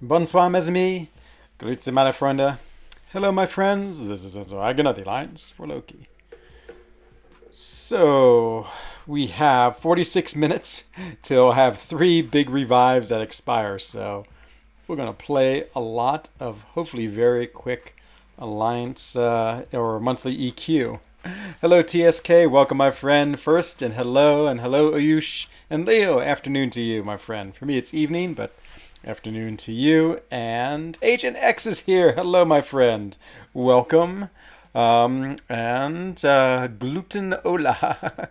Bonsoir, mes amis. Grüezi, meine Freunde. Hello, my friends. This is FRENZOne, the Alliance for Loki. So, we have 46 minutes till have 3 big revives that expire. So, we're going to play a lot of hopefully very quick Alliance or monthly EQ. Hello, TSK. Welcome, my friend. First, and hello, Ayush and Leo. Afternoon to you, my friend. For me, it's evening, but afternoon to you. And Agent X is here. Hello, my friend. Welcome. And Gluten Hola,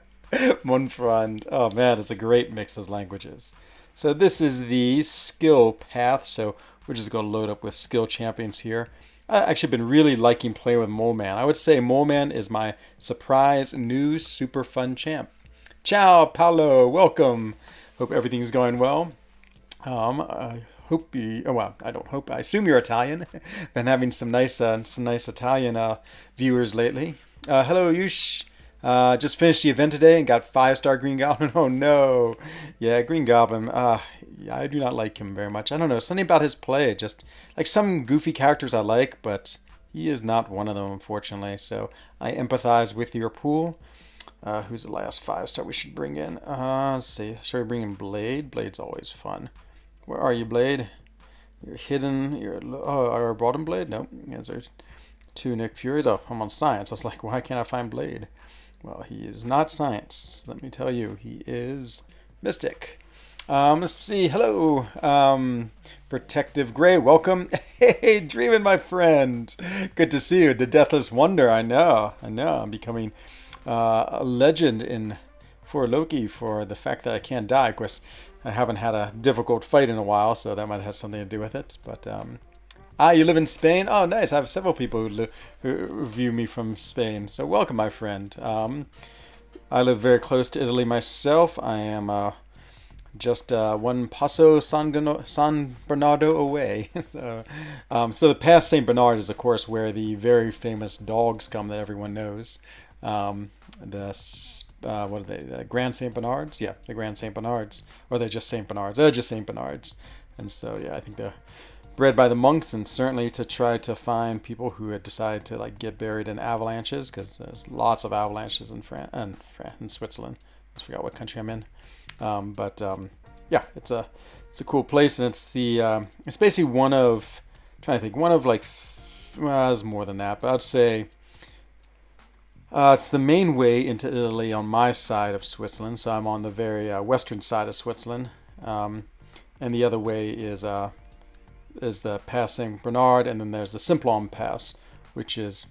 mon friend. Oh man, it's a great mix of languages. So this is the skill path. So we're just going to load up with skill champions here. I've actually been really liking playing with Mole Man. I would say Mole Man is my surprise new super fun champ. Ciao, Paolo. Welcome. Hope everything's going well. I hope you. Oh well, I don't hope. I assume you're Italian. Been having some nice Italian viewers lately. Hello, Yush. Just finished the event today and got 5-star Green Goblin. Oh no, yeah, Green Goblin. Yeah, I do not like him very much. I don't know, something about his play. Just like some goofy characters I like, but he is not one of them, unfortunately. So I empathize with your pool. Who's the last 5-star we should bring in? Let's see. Should we bring in Blade? Blade's always fun. Where are you, Blade? You're hidden. I brought him Blade? Nope. Is there 2 Nick Furies? Oh, I'm on Science. I was like, why can't I find Blade? Well, he is not Science. Let me tell you, he is Mystic. Let's see. Hello, Protective Gray. Welcome. Hey, Dreamin', my friend. Good to see you. The Deathless Wonder. I know. I'm becoming a legend for Loki for the fact that I can't die. Of course, I haven't had a difficult fight in a while, so that might have something to do with it. But you live in Spain? Oh, nice. I have several people who view me from Spain. So welcome, my friend. I live very close to Italy myself. I am just one Passo San Bernardo away. So the past St. Bernard is, of course, where the very famous dogs come that everyone knows. What are they? The Grand St. Bernards? Yeah, the Grand St. Bernards. Or they're just St. Bernards. They're just St. Bernards. And so, yeah, I think they're bred by the monks, and certainly to try to find people who had decided to like get buried in avalanches, because there's lots of avalanches in in Switzerland. I forgot what country I'm in. Yeah, it's a cool place, and it's basically one of, I'm trying to think, one of like, well, there's more than that, but I'd say it's the main way into Italy on my side of Switzerland. So I'm on the very western side of Switzerland, and the other way is the Pass Saint Bernard, and then there's the Simplon Pass, which is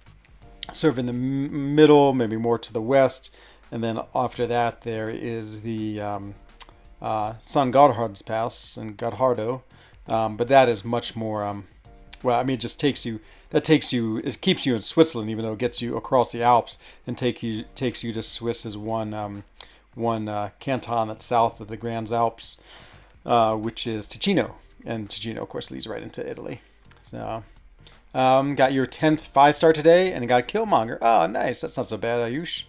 sort of in the middle, maybe more to the west, and then after that there is the San Gotthard's Pass in Gottardo, but that is much more. Well, I mean, it just takes you. It keeps you in Switzerland, even though it gets you across the Alps and takes you to Swiss's one canton that's south of the Grand Alps, which is Ticino, and Ticino, of course, leads right into Italy. So, got your 10th 5-star today, and got Killmonger. Oh, nice. That's not so bad, Ayush.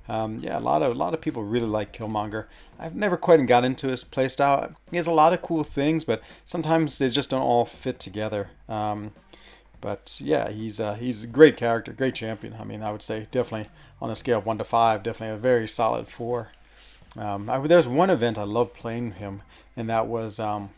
Yeah, a lot of people really like Killmonger. I've never quite got into his playstyle. He has a lot of cool things, but sometimes they just don't all fit together. But yeah, he's a great character, great champion. I mean, I would say definitely on a scale of 1 to 5, definitely a very solid 4. There's one event I love playing him, and that was I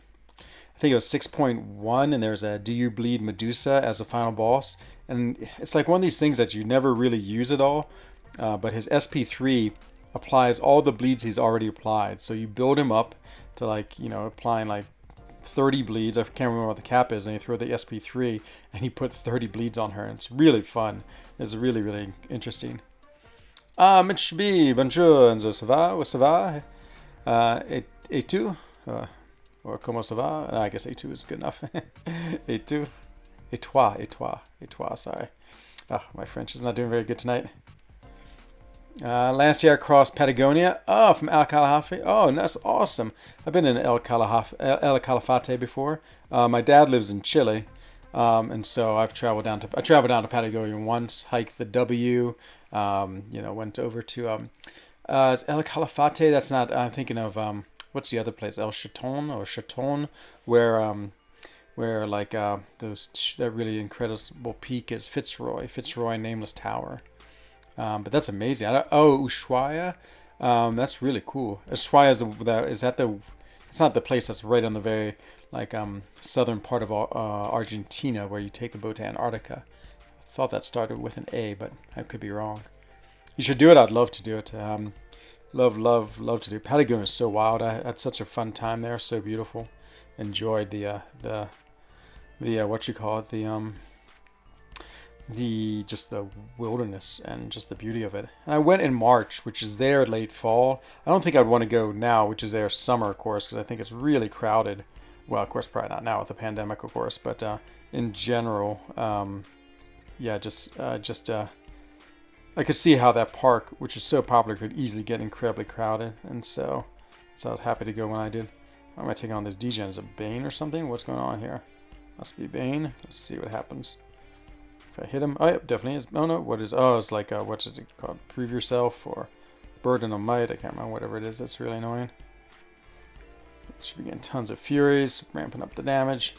think it was 6.1, and there's a Do You Bleed Medusa as a final boss, and it's like one of these things that you never really use at all. But his SP3 applies all the bleeds he's already applied, so you build him up to applying like 30 bleeds. I can't remember what the cap is, and you throw the SP3 and he put 30 bleeds on her, and it's really fun. It's really, really interesting. Mitsubi, bonjour, Enzo, ça va? Et tu? Or comment ça va? I guess A2 is good enough. A2? Et toi, sorry. Oh, my French is not doing very good tonight. Last year I crossed Patagonia. Oh, from El Calafate. Oh, that's awesome. I've been in El Calafate before. My dad lives in Chile, and so I traveled down to Patagonia once. Hiked the W. Went over to El Calafate. That's not. I'm thinking of what's the other place? El Chaton, where where like that really incredible peak is Fitzroy Nameless Tower. But that's amazing. Ushuaia. That's really cool. Ushuaia is that the it's not the place that's right on the very like southern part of Argentina where you take the boat to Antarctica. I thought that started with an A, but I could be wrong. You should do it. I'd love to do it. Love to do. Patagonia is so wild. I had such a fun time there. So beautiful. Enjoyed the what you call it, the just the wilderness and just the beauty of it. And I went in March, which is there late fall. I don't think I'd want to go now, which is there summer, of course, because I think it's really crowded. Well, of course, probably not now with the pandemic, of course, but in general, yeah, just I could see how that park, which is so popular, could easily get incredibly crowded, and so I was happy to go when I did. Why am I taking on this degen? Is it Bane or something? What's going on here? Must be Bane. Let's see what happens. If I hit him, oh, yep, definitely is. Oh no, what is? Oh, it's like what is it called? Prove yourself or burden of might. I can't remember whatever it is. That's really annoying. Should be getting tons of furies, ramping up the damage,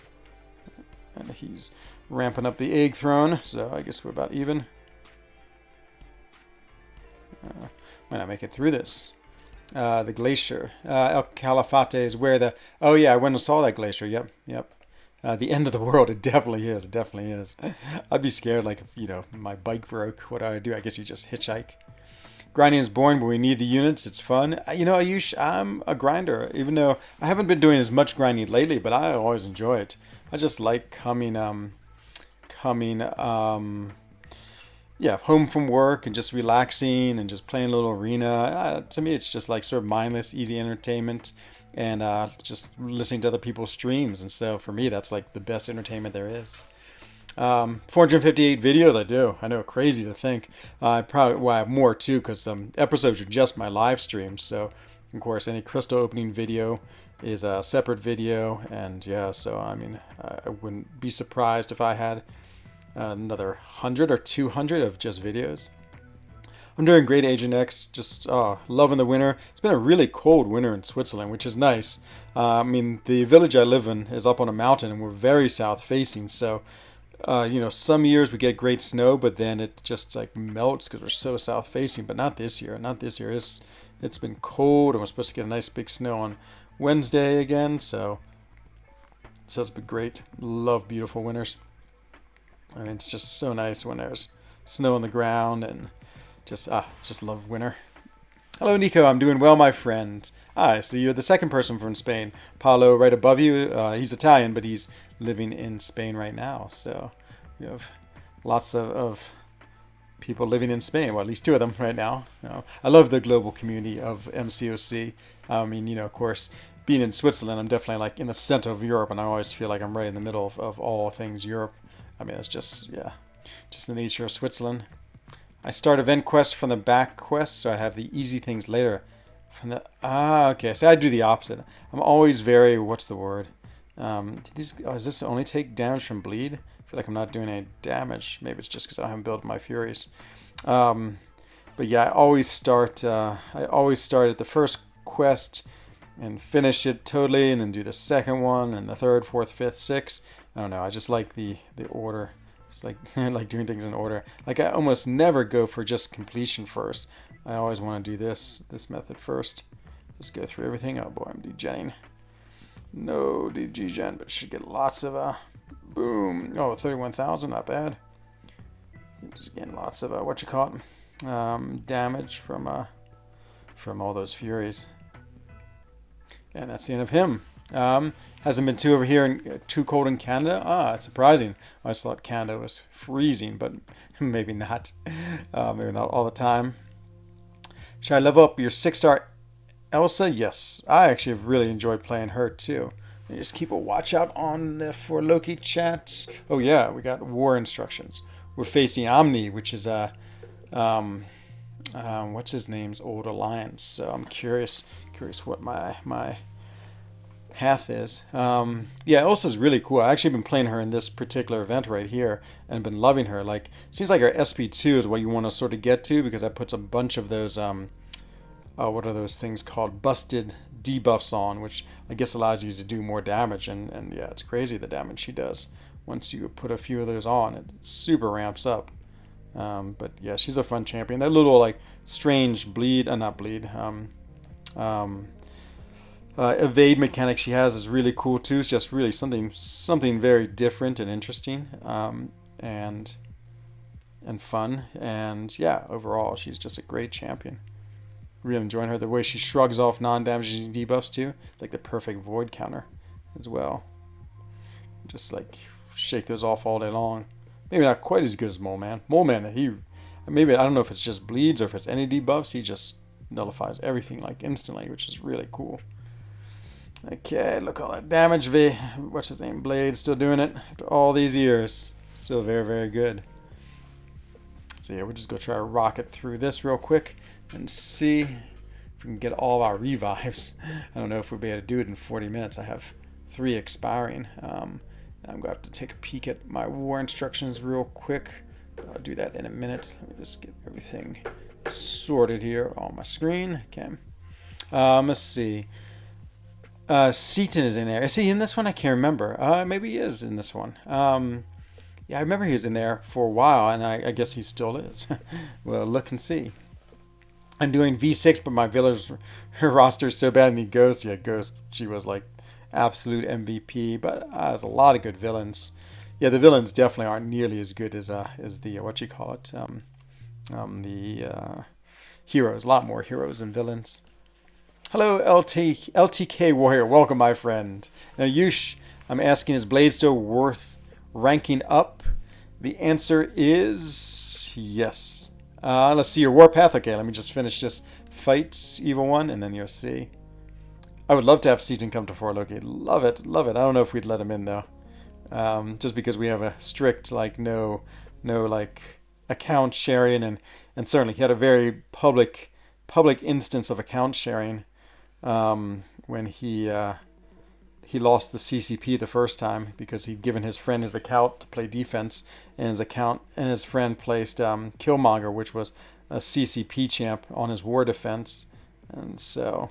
and he's ramping up the egg thrown. So I guess we're about even. Might not make it through this. The glacier, El Calafate is where the. Oh yeah, I went and saw that glacier. Yep. The end of the world. It definitely is. It definitely is. I'd be scared, like, if, my bike broke. What do I do? I guess you just hitchhike. Grinding is boring, but we need the units. It's fun. Ayush, I'm a grinder, even though I haven't been doing as much grinding lately, but I always enjoy it. I just like coming, home from work and just relaxing and just playing a little arena. To me, it's just like sort of mindless, easy entertainment. And just listening to other people's streams. And so for me, that's like the best entertainment there is. 458 videos, I do. I know, crazy to think. I have more too, because episodes are just my live streams. So, of course, any crystal opening video is a separate video. And yeah, so I mean, I wouldn't be surprised if I had another 100 or 200 of just videos. I'm doing great, Agent X. Just loving the winter. It's been a really cold winter in Switzerland, which is nice. I mean, the village I live in is up on a mountain, and we're very south facing. So, some years we get great snow, but then it just like melts because we're so south facing. But not this year. Not this year. It's been cold, and we're supposed to get a nice big snow on Wednesday again. So it's been great. Love beautiful winters. I mean, it's just so nice when there's snow on the ground and. Just love winter. Hello, Nico. I'm doing well, my friend. So you're the second person from Spain. Paolo, right above you. He's Italian, but he's living in Spain right now. So we have lots of people living in Spain. Well, at least two of them right now. I love the global community of MCOC. I mean, of course, being in Switzerland, I'm definitely like in the center of Europe, and I always feel like I'm right in the middle of all things Europe. I mean, it's just the nature of Switzerland. I start event quests from the back quest, so I have the easy things later. Okay, so I do the opposite. I'm always very, what's the word? Does this only take damage from bleed? I feel like I'm not doing any damage. Maybe it's just because I haven't built my Furies. But yeah, I always start at the first quest and finish it totally, and then do the second one, and the third, fourth, fifth, sixth. I don't know, I just like the order. It's like doing things in order. Like I almost never go for just completion first. I always want to do this method first. Just go through everything. Oh boy, I'm degenning. No degen, but should get lots of boom. Oh, 31,000, not bad. Just getting lots of damage from all those Furies. And that's the end of him. Hasn't been too cold in Canada. It's surprising. I just thought Canada was freezing, but maybe not. Maybe not all the time. Should I level up your 6-star Elsa? Yes. I actually have really enjoyed playing her too. Just keep a watch out on for Loki chat. Oh yeah, we got war instructions. We're facing Omni, which is what's his name's old alliance. So I'm curious what my path is. Elsa's really cool. I actually been playing her in this particular event right here and been loving her. Like, seems like her SP2 is what you want to sort of get to, because that puts a bunch of those what are those things called? Busted debuffs on, which I guess allows you to do more damage. And yeah, it's crazy the damage she does. Once you put a few of those on, it super ramps up. But yeah, she's a fun champion. That little like strange bleed, not bleed, evade mechanic she has is really cool too. It's just really something very different and interesting, and fun. And yeah, overall, she's just a great champion. Really enjoying her. The way she shrugs off non-damaging debuffs too. It's like the perfect void counter as well. Just like shake those off all day long. Maybe not quite as good as Mole Man. Mole Man, maybe I don't know if it's just bleeds or if it's any debuffs. He just nullifies everything like instantly, which is really cool. Okay, look at all that damage. What's his name? Blade still doing it after all these years. Still very, very good. So yeah, we'll just go try to rocket through this real quick and see if we can get all of our revives. I don't know if we'll be able to do it in 40 minutes. I have 3 expiring. I'm going to have to take a peek at my war instructions real quick. I'll do that in a minute. Let me just get everything sorted here on my screen. Okay. Let's see. Seaton is in there. Is he in this one? I can't remember. Maybe he is in this one. Yeah, I remember he was in there for a while, and I guess he still is. Well, look and see. I'm doing V6, but my village, her roster is so bad. And Ghost, yeah, Ghost, she was like absolute MVP. But there's a lot of good villains. Yeah, the villains definitely aren't nearly as good as the what you call it, the heroes. A lot more heroes than villains. Hello, LTK Warrior. Welcome, my friend. Now, Yush, I'm asking, is Blade still worth ranking up? The answer is yes. Let's see your warpath. Okay, let me just finish this fight, Evil One, and then you'll see. I would love to have Seaton come to 4 Loki. Love it, love it. I don't know if we'd let him in though, just because we have a strict like no like account sharing, and certainly he had a very public instance of account sharing when he lost the CCP the first time because he'd given his friend his account to play defense, and his friend placed Killmonger, which was a CCP champ, on his war defense, and so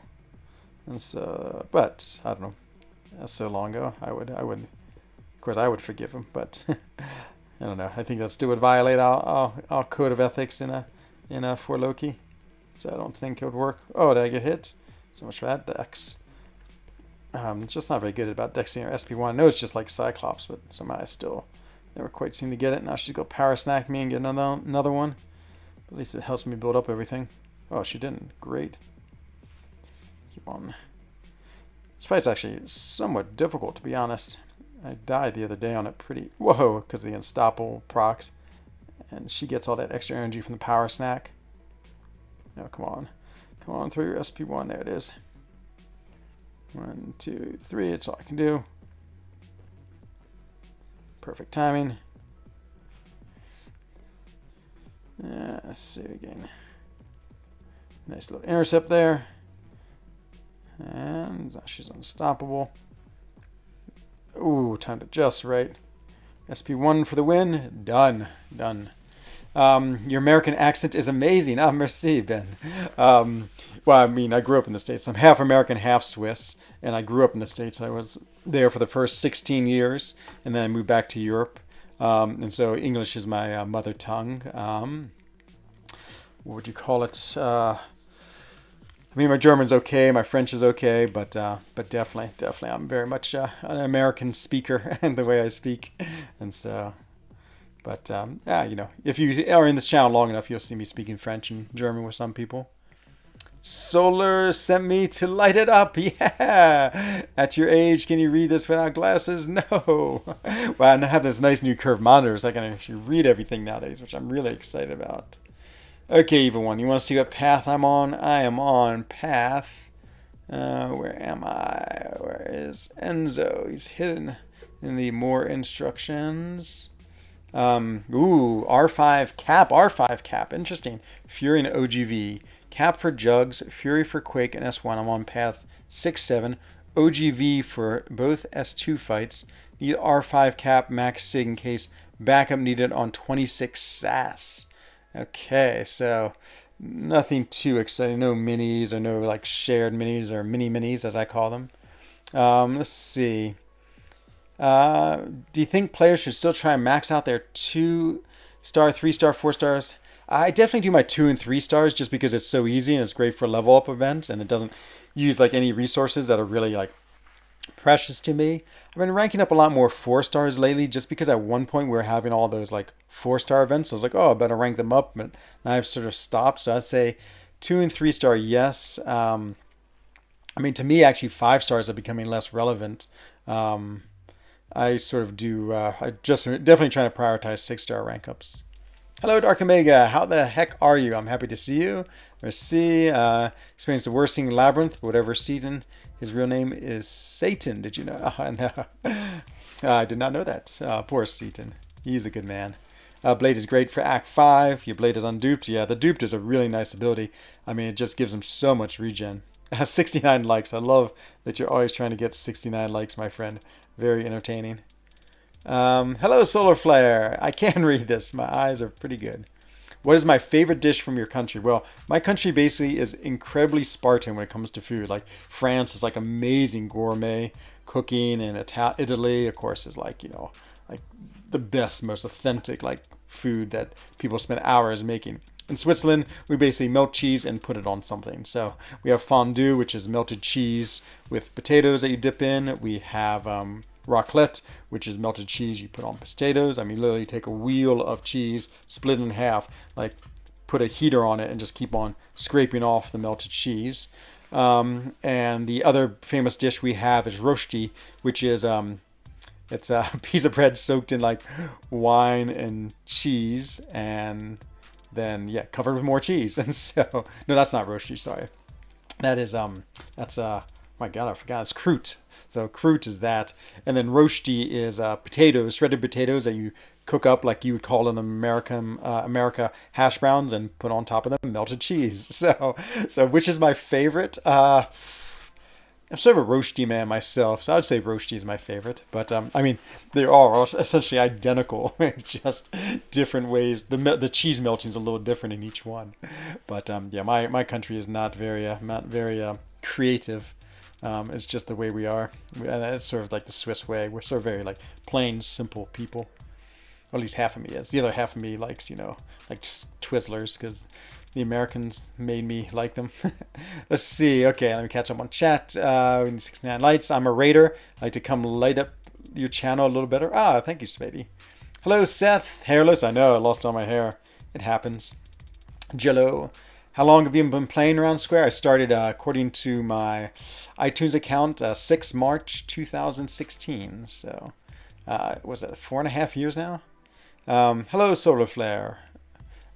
but I don't know, that's so long ago. I would of course I would forgive him, but I don't know. I think that still would violate our code of ethics in a for Loki, so I don't think it would work. Oh, did I get hit? So much for that Dex. Just not very good about Dexing or SP1. I know it's just like Cyclops, but somehow I still never quite seem to get it. Now she's go power snack me and get another one. But at least it helps me build up everything. Oh, she didn't. Great. Keep on. This fight's actually somewhat difficult, to be honest. I died the other day on it pretty... Whoa, because of the unstoppable procs. And she gets all that extra energy from the power snack. No, come on. Come on through your SP1. There it is. 1, 2, 3. It's all I can do. Perfect timing. Let's see again. Nice little intercept there. And she's unstoppable. Ooh, timed it just right. SP1 for the win. Done. Done. Your American accent is amazing. Ah, merci, Ben. Well, I mean, I grew up in the States. I'm half American, half Swiss, and I grew up in the States. I was there for the first 16 years, and then I moved back to Europe. And so English is my mother tongue. What would you call it? I mean, my German's okay, my French is okay, but definitely, I'm very much an American speaker in the way I speak, and so. But yeah, you know, if you are in this channel long enough, you'll see me speaking French and German with some people. Solar sent me to light it up. Yeah. At your age, can you read this without glasses? No. Well, I have this nice new curved monitor, so I can actually read everything nowadays, which I'm really excited about. Okay, Evil One, you want to see what path I'm on? I am on path. Where am I? Where is Enzo? He's hidden in the more instructions. R5 cap. Interesting. Fury and OGV. Cap for Jugs, Fury for Quake and S1. I'm on path 6-7. OGV for both S2 fights. Need R5 cap, max sig in case backup needed on 26 SAS. Okay, so Nothing too exciting. No minis or no like shared minis or mini minis as I call them. Let's see. Uh, do you think players should still try and max out their 2 star, 3 star, 4 stars? I definitely do my 2 and 3 stars just because it's so easy and it's great for level up events and it doesn't use like any resources that are really like precious to me. I've been ranking up a lot more 4 stars lately just because at one point we were having all those like 4 star events. So I was like, oh, I better rank them up, but now I've sort of stopped. So I'd say 2 and 3 star, yes. I mean, to me, actually, 5 stars are becoming less relevant. Um, I sort of do. I just definitely trying to prioritize 6 star rank ups. Hello, Dark Omega. How the heck are you? I'm happy to see you. There's C. Experienced the worsening labyrinth. Whatever Satan. His real name is Satan. Did you know? No. I did not know that. Poor Satan. He's a good man. Blade is great for Act 5. Your Blade is unduped. Yeah, the duped is a really nice ability. I mean, it just gives him so much regen. 69 likes. I love that you're always trying to get 69 likes, my friend. Very entertaining. Hello, Solar Flare. I can read this. My eyes are pretty good. What is my favorite dish from your country? Well, my country basically is incredibly Spartan when it comes to food. Like France is like amazing gourmet cooking, and Italy, of course, is like like the best, most authentic like food that people spend hours making. In Switzerland, we basically melt cheese and put it on something. So we have fondue, which is melted cheese with potatoes that you dip in. We have raclette, which is melted cheese you put on potatoes. I mean, literally take a wheel of cheese, split it in half, like put a heater on it, and just keep on scraping off the melted cheese. And the other famous dish we have is rosti, which is it's a piece of bread soaked in like wine and cheese, and then yeah, covered with more cheese. And so no, that's not rosti. Sorry, that is that's my God, I forgot. It's croûte. So croûte is that, and then rosti is potatoes, shredded potatoes that you cook up like you would call in America hash browns, and put on top of them melted cheese. So which is my favorite? I'm sort of a rosti man myself, so I would say rosti is my favorite. But I mean, they're all essentially identical, just different ways. The cheese melting is a little different in each one. But yeah, my country is not very creative. It's just the way we are, and it's sort of like the Swiss way. We're sort of very like plain, simple people. Or at least half of me is. The other half of me likes, like Twizzlers because the Americans made me like them. Let's see. Okay, let me catch up on chat. We need 69 lights. I'm a raider. I'd like to come light up your channel a little better. Ah, thank you, Spady. Hello, Seth. Hairless. I know. I lost all my hair. It happens. Jello. How long have you been playing around Square? I started, according to my iTunes account, 6 March 2016. So, was that 4.5 years now? Hello, Solar Flare.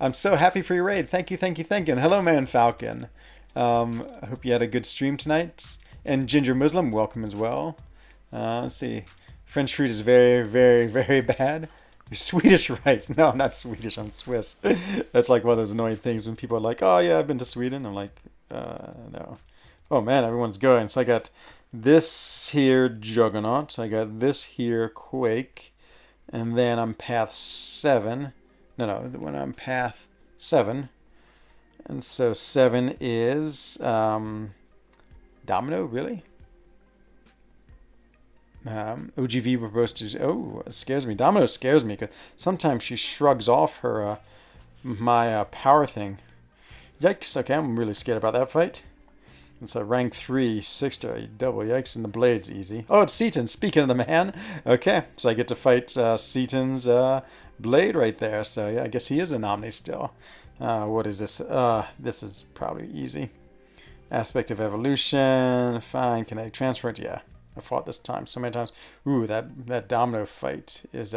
I'm so happy for your raid. Thank you, thank you, thank you. And hello, Man Falcon. I hope you had a good stream tonight. And Ginger Muslim, welcome as well. Let's see. French fruit is very, very, very bad. You're Swedish, right? No, I'm not Swedish. I'm Swiss. That's like one of those annoying things when people are like, oh, yeah, I've been to Sweden. I'm like, no. Oh, man, everyone's going. So I got this here Juggernaut. I got this here Quake. And then I'm path 7. No, when I'm path 7. And so 7 is Domino, really? OGV proposed to. Oh, it scares me. Domino scares me because sometimes she shrugs off her my power thing. Yikes! Okay, I'm really scared about that fight. It's a rank 3, 6-star, double. Yikes, and the blade's easy. Oh, it's Seaton. Speaking of the man. Okay, so I get to fight Seaton's blade right there. So yeah, I guess he is a nominee still. What is this? This is probably easy. Aspect of evolution. Fine. Kinetic transfer. Yeah. I fought this time so many times. Ooh, that domino fight is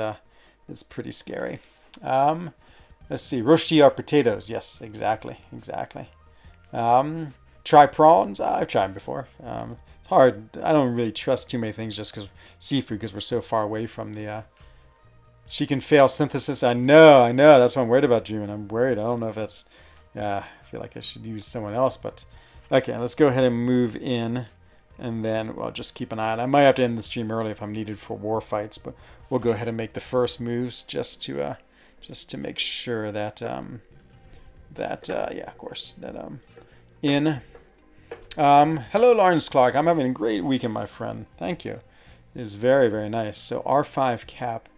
pretty scary. Let's see. Rosti are potatoes. Yes, exactly. Try prawns. I've tried them before. It's hard. I don't really trust too many things just because seafood, because we're so far away from the. She can fail synthesis. I know. That's what I'm worried about, June. I'm worried. I don't know if that's. I feel like I should use someone else, but okay. Let's go ahead and move in. And then, well, just keep an eye on it. I might have to end the stream early if I'm needed for war fights, but we'll go ahead and make the first moves just to make sure that that, yeah, of course, that in. Hello, Lawrence Clark. I'm having a great weekend, my friend. Thank you. It is very, very nice. So R5 cap.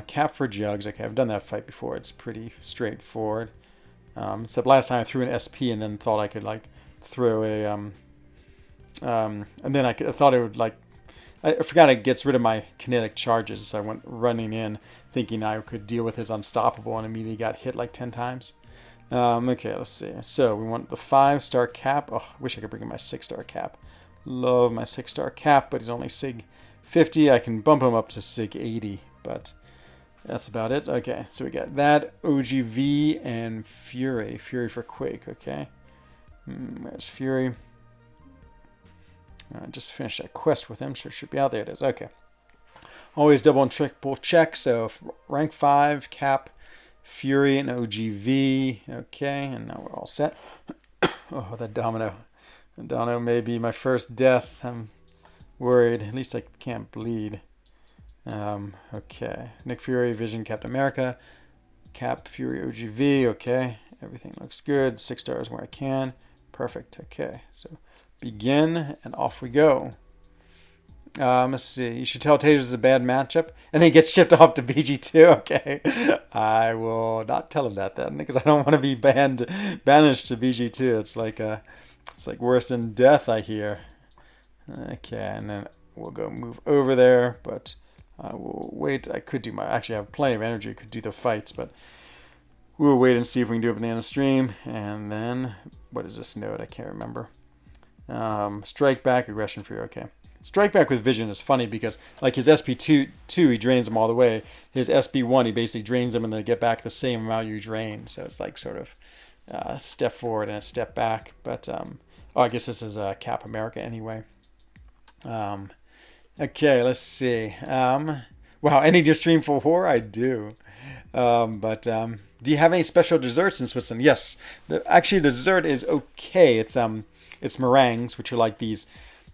Cap for jugs. Okay, I've done that fight before. It's pretty straightforward. Except last time I threw an SP and then thought I could like throw a and then I thought it would like I forgot it gets rid of my kinetic charges, so I went running in thinking I could deal with his unstoppable and immediately got hit like 10 times. Okay, let's see. So we want the 5-star cap. Oh, I wish I could bring in my 6-star cap. Love my 6-star cap, but he's only Sig 50. I can bump him up to Sig 80, but that's about it. Okay, so we got that, OGV, and Fury. Fury for Quake, okay. Where's Fury? I just finished that quest with him, so it should be out. There it is. Okay. Always double and triple check. So rank 5, cap, Fury, and OGV. Okay, and now we're all set. Oh, that domino. The domino may be my first death. I'm worried. At least I can't bleed. Okay. Nick Fury, Vision, Captain America. Cap, Fury, OGV. Okay. Everything looks good. 6 stars where I can. Perfect. Okay. So begin, and off we go. Let's see. You should tell Taters it's a bad matchup, and then get shipped off to BG2. Okay. I will not tell him that then, because I don't want to be banished to BG2. It's like worse than death, I hear. Okay, and then we'll go move over there, but I will wait. I could do actually I have plenty of energy. I could do the fights, but we'll wait and see if we can do it at the end of the stream. And then, what is this node? I can't remember. Strike back, aggression for you. Okay. Strike back with vision is funny because like his SP2, he drains them all the way. His SP1, he basically drains them and they get back the same amount you drain. So it's like sort of a step forward and a step back. But, oh, I guess this is Cap America anyway. Okay, let's see. Wow, any your stream for war? I do. Do you have any special desserts in Switzerland? Yes. Actually, the dessert is okay. It's meringues, which are like these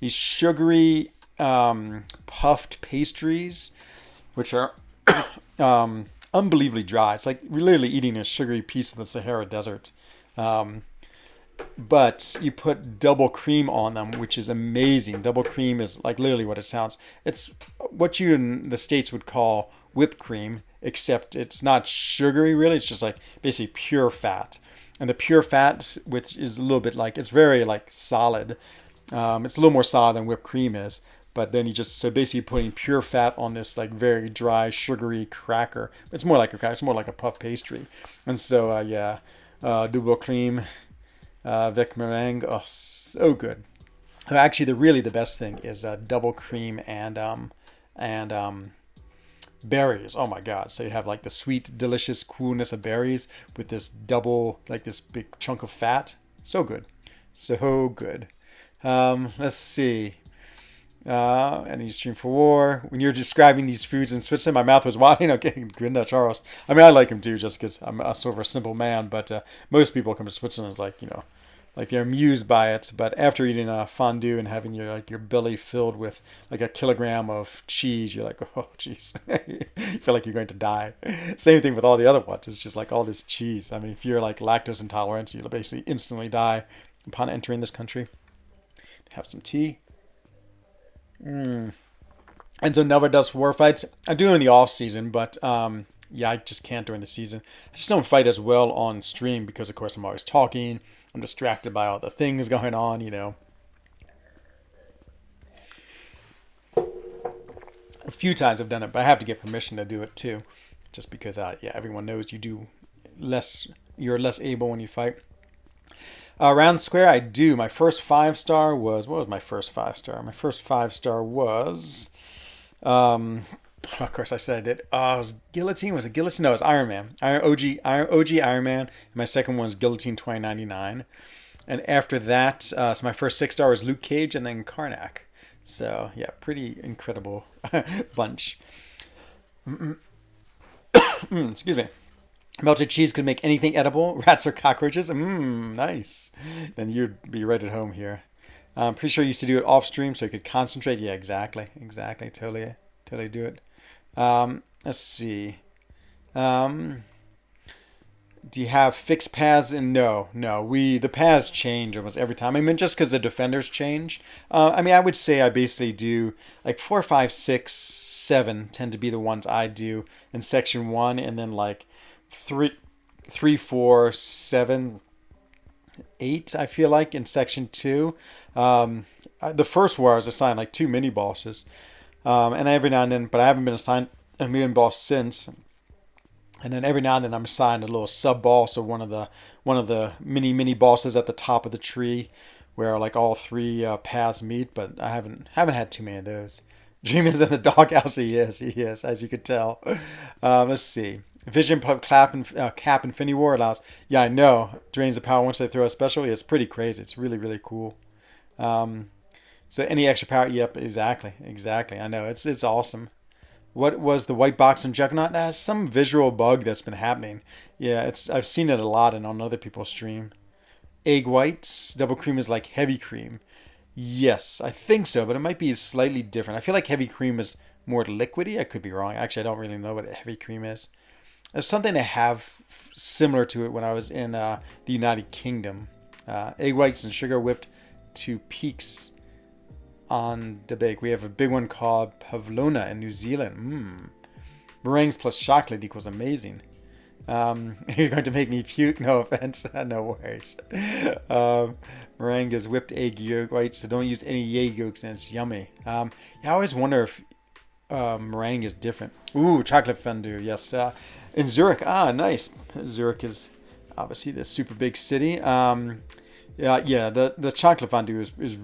sugary puffed pastries, which are unbelievably dry. It's like we're literally eating a sugary piece of the Sahara Desert. But you put double cream on them, which is amazing. Double cream is like literally what it sounds. It's what you in the States would call whipped cream, except it's not sugary really. It's just like basically pure fat. And the pure fat, which is a little bit like, it's very like solid. It's a little more solid than whipped cream is. But then so basically putting pure fat on this like very dry, sugary cracker. It's more like a cracker. It's more like a puff pastry. And so, yeah, double cream. Vic meringue, oh, so good. Actually, really the best thing is double cream and berries. Oh my God! So you have like the sweet, delicious coolness of berries with this double, like this big chunk of fat. So good, so good. Let's see. Any stream for war. When you're describing these foods in Switzerland, my mouth was watering. Okay, Grinda Charles. I mean, I like him too, just because I'm a sort of a simple man. But most people come to Switzerland as like, like they're amused by it. But after eating a fondue and having your belly filled with like a kilogram of cheese, you're like, oh, jeez, you feel like you're going to die. Same thing with all the other ones. It's just like all this cheese. I mean, if you're like lactose intolerant, you'll basically instantly die upon entering this country. Have some tea. And so never does war fights. I do in the off season, but yeah, I just can't during the season. I just don't fight as well on stream because, of course, I'm always talking. I'm distracted by all the things going on, A few times I've done it, but I have to get permission to do it too, just because, yeah, everyone knows you're less able when you fight. Round square, I do. My first 5-star was, what was my first 5-star? My first 5-star was, of course I said I did. It was Guillotine. Was it Guillotine? No, it was Iron Man. OG Iron Man. And my second one was Guillotine 2099. And after that, so my first 6-star was Luke Cage and then Karnak. So, yeah, pretty incredible bunch. Excuse me. Melted cheese could make anything edible. Rats or cockroaches. Nice. Then you'd be right at home here. I'm pretty sure you used to do it off stream so you could concentrate. Yeah, exactly. Totally do it. Let's see. Do you have fixed paths? And no, the paths change almost every time. I mean, just because the defenders change. I mean, I would say I basically do like 4, 5, 6, 7 tend to be the ones I do in section one, and then like three, 3, 4, 7, 8. I feel like in section two. The first war I was assigned like two mini bosses, and every now and then, but I haven't been assigned a mini boss since. And then every now and then I'm assigned a little sub boss or one of the mini bosses at the top of the tree, where like all three paths meet. But I haven't had too many of those. Dream is in the doghouse. He is, as you could tell. Let's see. Vision cap Infinity War allows. Yeah, I know. Drains the power once they throw a special. Yeah, it's pretty crazy. It's really really cool. Um, so any extra power? Yep, exactly. I know it's awesome. What was the white box in Juggernaut? That's some visual bug that's been happening. Yeah, it's I've seen it a lot and on other people's stream. Egg whites, double cream is like heavy cream. Yes, I think so, but it might be slightly different. I feel like heavy cream is more liquidy. I could be wrong. Actually, I don't really know what a heavy cream is. There's something I have similar to it when I was in the United Kingdom. Egg whites and sugar whipped to peaks on the bake. We have a big one called Pavlona in New Zealand. Meringues plus chocolate equals amazing. You're going to make me puke. No offense. No worries. Meringue is whipped egg yolk white, so don't use any egg yolks, and it's yummy. I always wonder if meringue is different. Ooh, chocolate fondue. Yes. In Zurich. Nice. Zurich is obviously the super big city. Yeah. The chocolate fondue is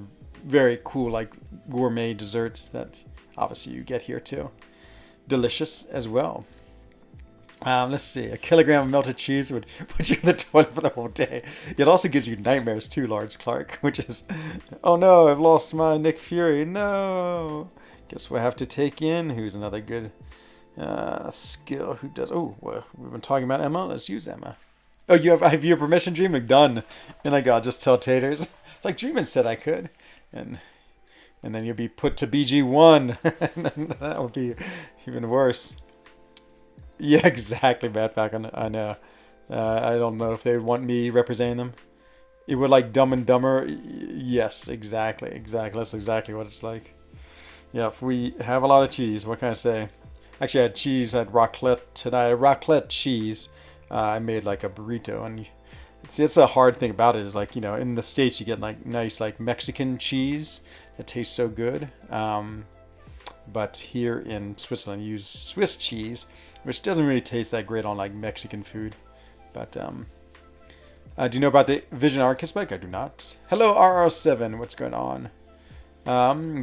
very cool, like gourmet desserts that obviously you get here too. Delicious as well. Let's see. A kilogram of melted cheese would put you in the toilet for the whole day. It also gives you nightmares too, Lars Clark, which is, oh no, I've lost my Nick Fury. No. Guess we'll have to take in. Who's another good skill? Who does? Oh, well, we've been talking about Emma. Let's use Emma. Oh, I have your permission, Dream? Done. And I got just tell taters. It's like Dreamin said I could. And then you'll be put to BG1. That would be even worse. Yeah, exactly, Matt Falcon. I know. I don't know if they would want me representing them. It would like Dumb and Dumber. Yes, exactly. That's exactly what it's like. Yeah, if we have a lot of cheese, what can I say? Actually, I had cheese at raclette tonight. Raclette cheese. I made like a burrito, and it's a hard thing about it is like, in the States you get like nice like Mexican cheese that tastes so good. But here in Switzerland you use Swiss cheese, which doesn't really taste that great on like Mexican food. But do you know about the Vision Arcus bike? I do not. Hello RR7, what's going on?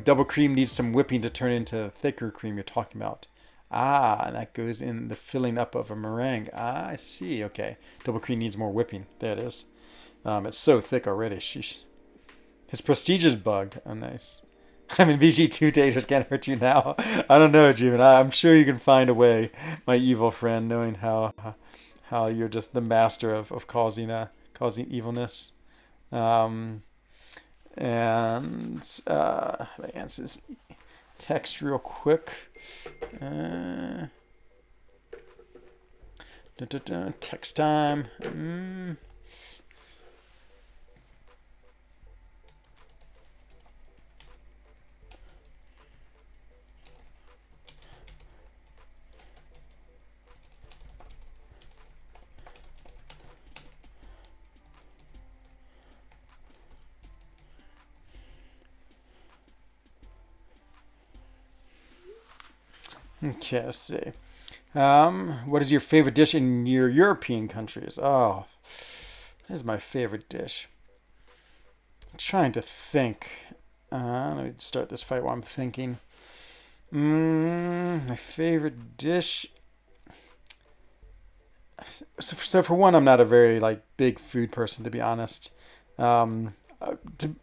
Double cream needs some whipping to turn into thicker cream you're talking about. And that goes in the filling up of a meringue. I see. Okay. Double cream needs more whipping. There it is. It's so thick already. Sheesh. His prestige is bugged. Oh, nice. I mean, VG2 daters can't hurt you now. I don't know, Juven. I'm sure you can find a way, my evil friend, knowing how you're just the master of causing evilness. And let me answer this text real quick. Text time. Okay, let's see. What is your favorite dish in your European countries? Oh, what is my favorite dish? I'm trying to think. Let me start this fight while I'm thinking. My favorite dish. So for one, I'm not a very like big food person, to be honest. Um, to,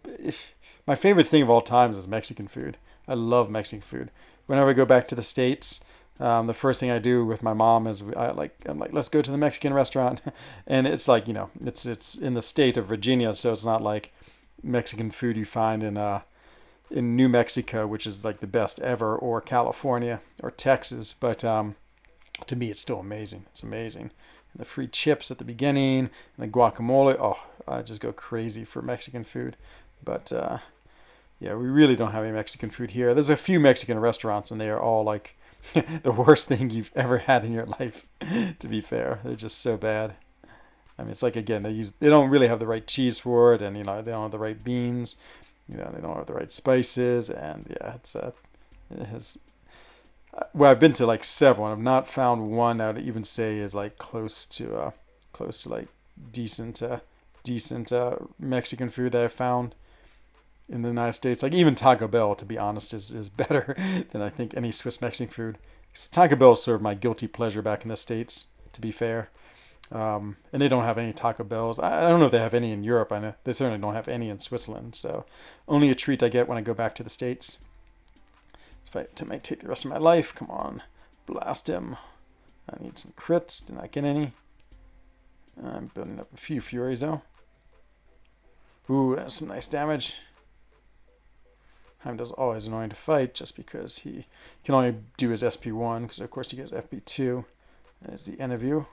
my favorite thing of all times is Mexican food. I love Mexican food. Whenever I go back to the States, the first thing I do with my mom is I'm like, let's go to the Mexican restaurant, and it's like, it's in the state of Virginia, so it's not like Mexican food you find in New Mexico, which is like the best ever, or California or Texas. But to me, it's still amazing. It's amazing. the free chips at the beginning, and the guacamole. Oh, I just go crazy for Mexican food. But yeah, we really don't have any Mexican food here. There's a few Mexican restaurants, and they are all like the worst thing you've ever had in your life. To be fair, they're just so bad. I mean, it's like again, they don't really have the right cheese for it, and they don't have the right beans. They don't have the right spices, and yeah, it has. Well, I've been to like several, and I've not found one I would even say is like close to like decent Mexican food that I found in the United States. Like even Taco Bell, to be honest, is better than I think any Swiss Mexican food. Taco Bell served my guilty pleasure back in the States, to be fair. And they don't have any Taco Bells. I don't know if they have any in Europe. I know they certainly don't have any in Switzerland. So only a treat I get when I go back to the States. If I might take the rest of my life, come on, blast him. I need some crits. Did not get any. I'm building up a few Furies though. Ooh, that's some nice damage. Heimdall's always annoying to fight just because he can only do his SP1 because of course he gets FP2. There's the end of you.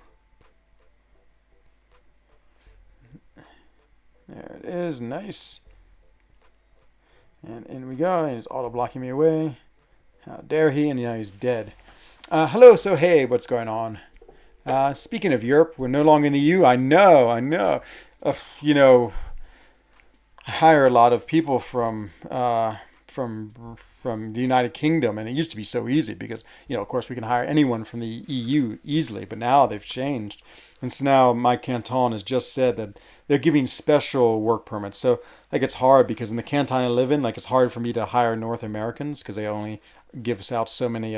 There it is, nice. And in we go, and he's auto-blocking me away. How dare he, and now he's dead. Hello, so hey, what's going on? Speaking of Europe, we're no longer in the EU. I know. I hire a lot of people from the United Kingdom, and it used to be so easy because of course we can hire anyone from the EU easily, but now they've changed, and so now my canton has just said that they're giving special work permits. So like it's hard because in the canton I live in, like it's hard for me to hire North Americans because they only give us out so many.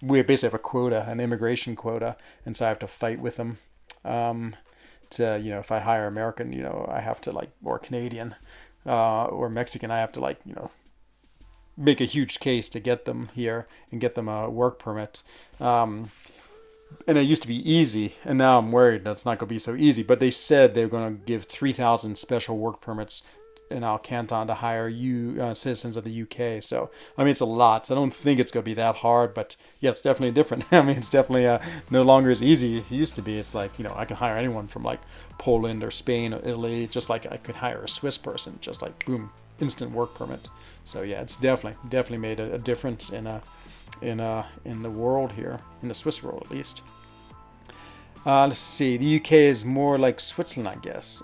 We basically have a quota, an immigration quota, and so I have to fight with them. If I hire American, I have to or Canadian, or Mexican, I have to make a huge case to get them here and get them a work permit. And it used to be easy, and now I'm worried that's not going to be so easy. But they said they're going to give 3,000 special work permits in our canton to hire citizens of the UK. So, I mean, it's a lot. So I don't think it's going to be that hard. But, yeah, it's definitely different. I mean, it's definitely no longer as easy as it used to be. It's like, I can hire anyone from, Poland or Spain or Italy, just like I could hire a Swiss person, just like, boom, instant work permit. So, yeah, it's definitely made a difference in the world here, in the Swiss world at least. Let's see, the UK is more like Switzerland, I guess.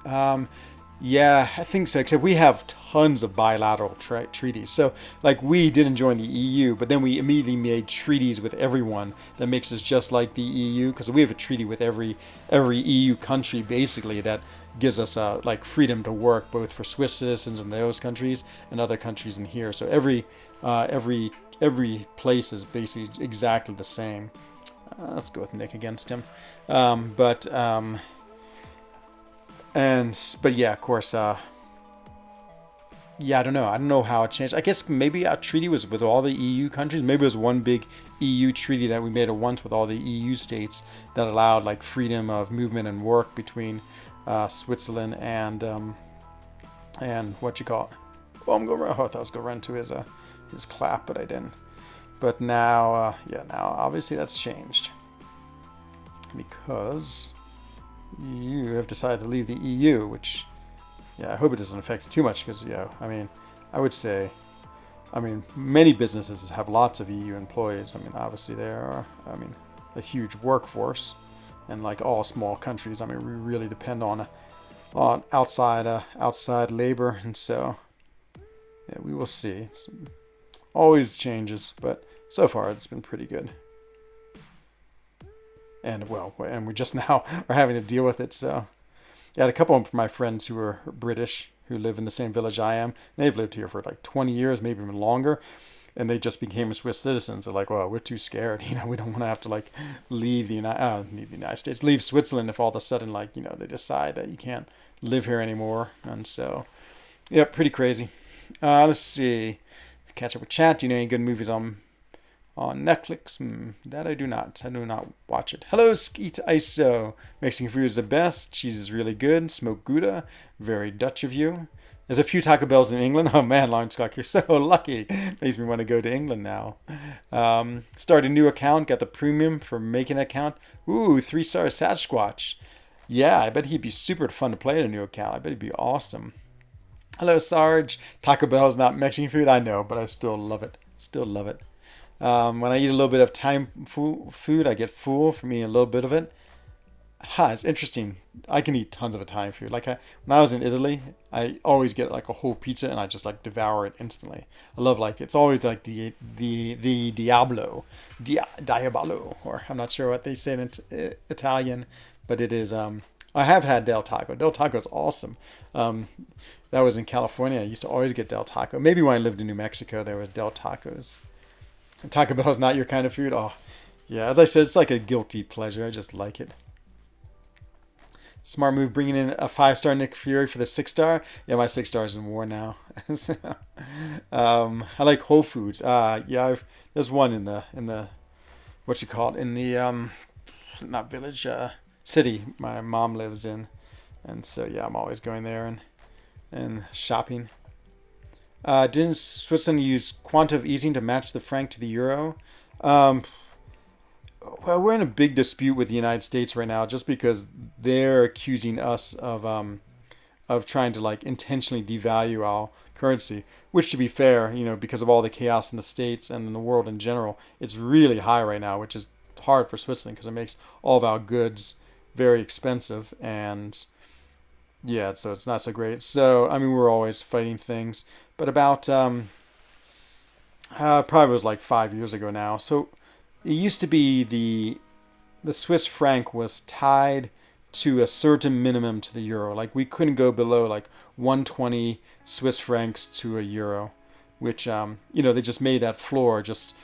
Yeah, I think so, except we have tons of bilateral treaties. So, we didn't join the EU, but then we immediately made treaties with everyone that makes us just like the EU, because we have a treaty with every EU country, basically, that gives us freedom to work, both for Swiss citizens in those countries and other countries in here. So every place is basically exactly the same. Let's go with Nick against him. But yeah, of course, yeah, I don't know how it changed. I guess maybe our treaty was with all the EU countries. Maybe it was one big EU treaty that we made at once with all the EU states that allowed freedom of movement and work between Switzerland and what you call it. Well, I thought I was going to run to his clap, but I didn't. But now, now obviously that's changed because you have decided to leave the EU, which, I hope it doesn't affect it too much because, I would say, many businesses have lots of EU employees. Obviously there are, a huge workforce, and like all small countries, we really depend on outside labor, and so, yeah, we will see. It's always changes, but so far it's been pretty good. And we just now are having to deal with it. So, I had a couple of my friends who are British who live in the same village I am. They've lived here for 20 years, maybe even longer, and they just became Swiss citizens. They're like, well, we're too scared. We don't want to have to leave the United States, leave Switzerland if all of a sudden they decide that you can't live here anymore. And so, yeah, pretty crazy. Let's see. Catch up with chat. Do you know any good movies on Netflix? That I do not. I do not watch it. Hello, Skeet ISO. Mexican food is the best. Cheese is really good. Smoked Gouda. Very Dutch of you. There's a few Taco Bells in England. Oh man, Lawrence Cock, you're so lucky. Makes me want to go to England now. Start a new account. Got the premium for making an account. Ooh, 3-star Sasquatch. Yeah, I bet he'd be super fun to play in a new account. I bet he'd be awesome. Hello, Sarge. Taco Bell's not Mexican food, I know, but I still love it. Still love it. When I eat a little bit of Thai food, I get full from eating a little bit of it. It's interesting. I can eat tons of Italian food. When I was in Italy, I always get like a whole pizza and I just like devour it instantly. I love like it's always like the diabolo, or I'm not sure what they say in Italian, but it is. I have had Del Taco. Del Taco is awesome. That was in California. I used to always get Del Taco. Maybe when I lived in New Mexico, there was Del Tacos. And Taco Bell is not your kind of food. Oh, yeah. As I said, it's like a guilty pleasure. I just like it. Smart move bringing in a 5-star Nick Fury for the 6-star. Yeah, my 6-star is in war now. So, I like Whole Foods. Yeah, there's one in the what you call it in the not village city my mom lives in, and so yeah, I'm always going there and shopping. Didn't Switzerland use quantitative easing to match the franc to the euro? Um, well, we're in a big dispute with the United States right now, just because they're accusing us of trying to like intentionally devalue our currency. Which, to be fair, because of all the chaos in the states and in the world in general, it's really high right now, which is hard for Switzerland because it makes all of our goods very expensive, and yeah, so it's not so great. So I mean, we're always fighting things, but about probably was like 5 years ago now. So it used to be the Swiss franc was tied to a certain minimum to the euro. Like we couldn't go below like 120 Swiss francs to a euro, which they just made that floor just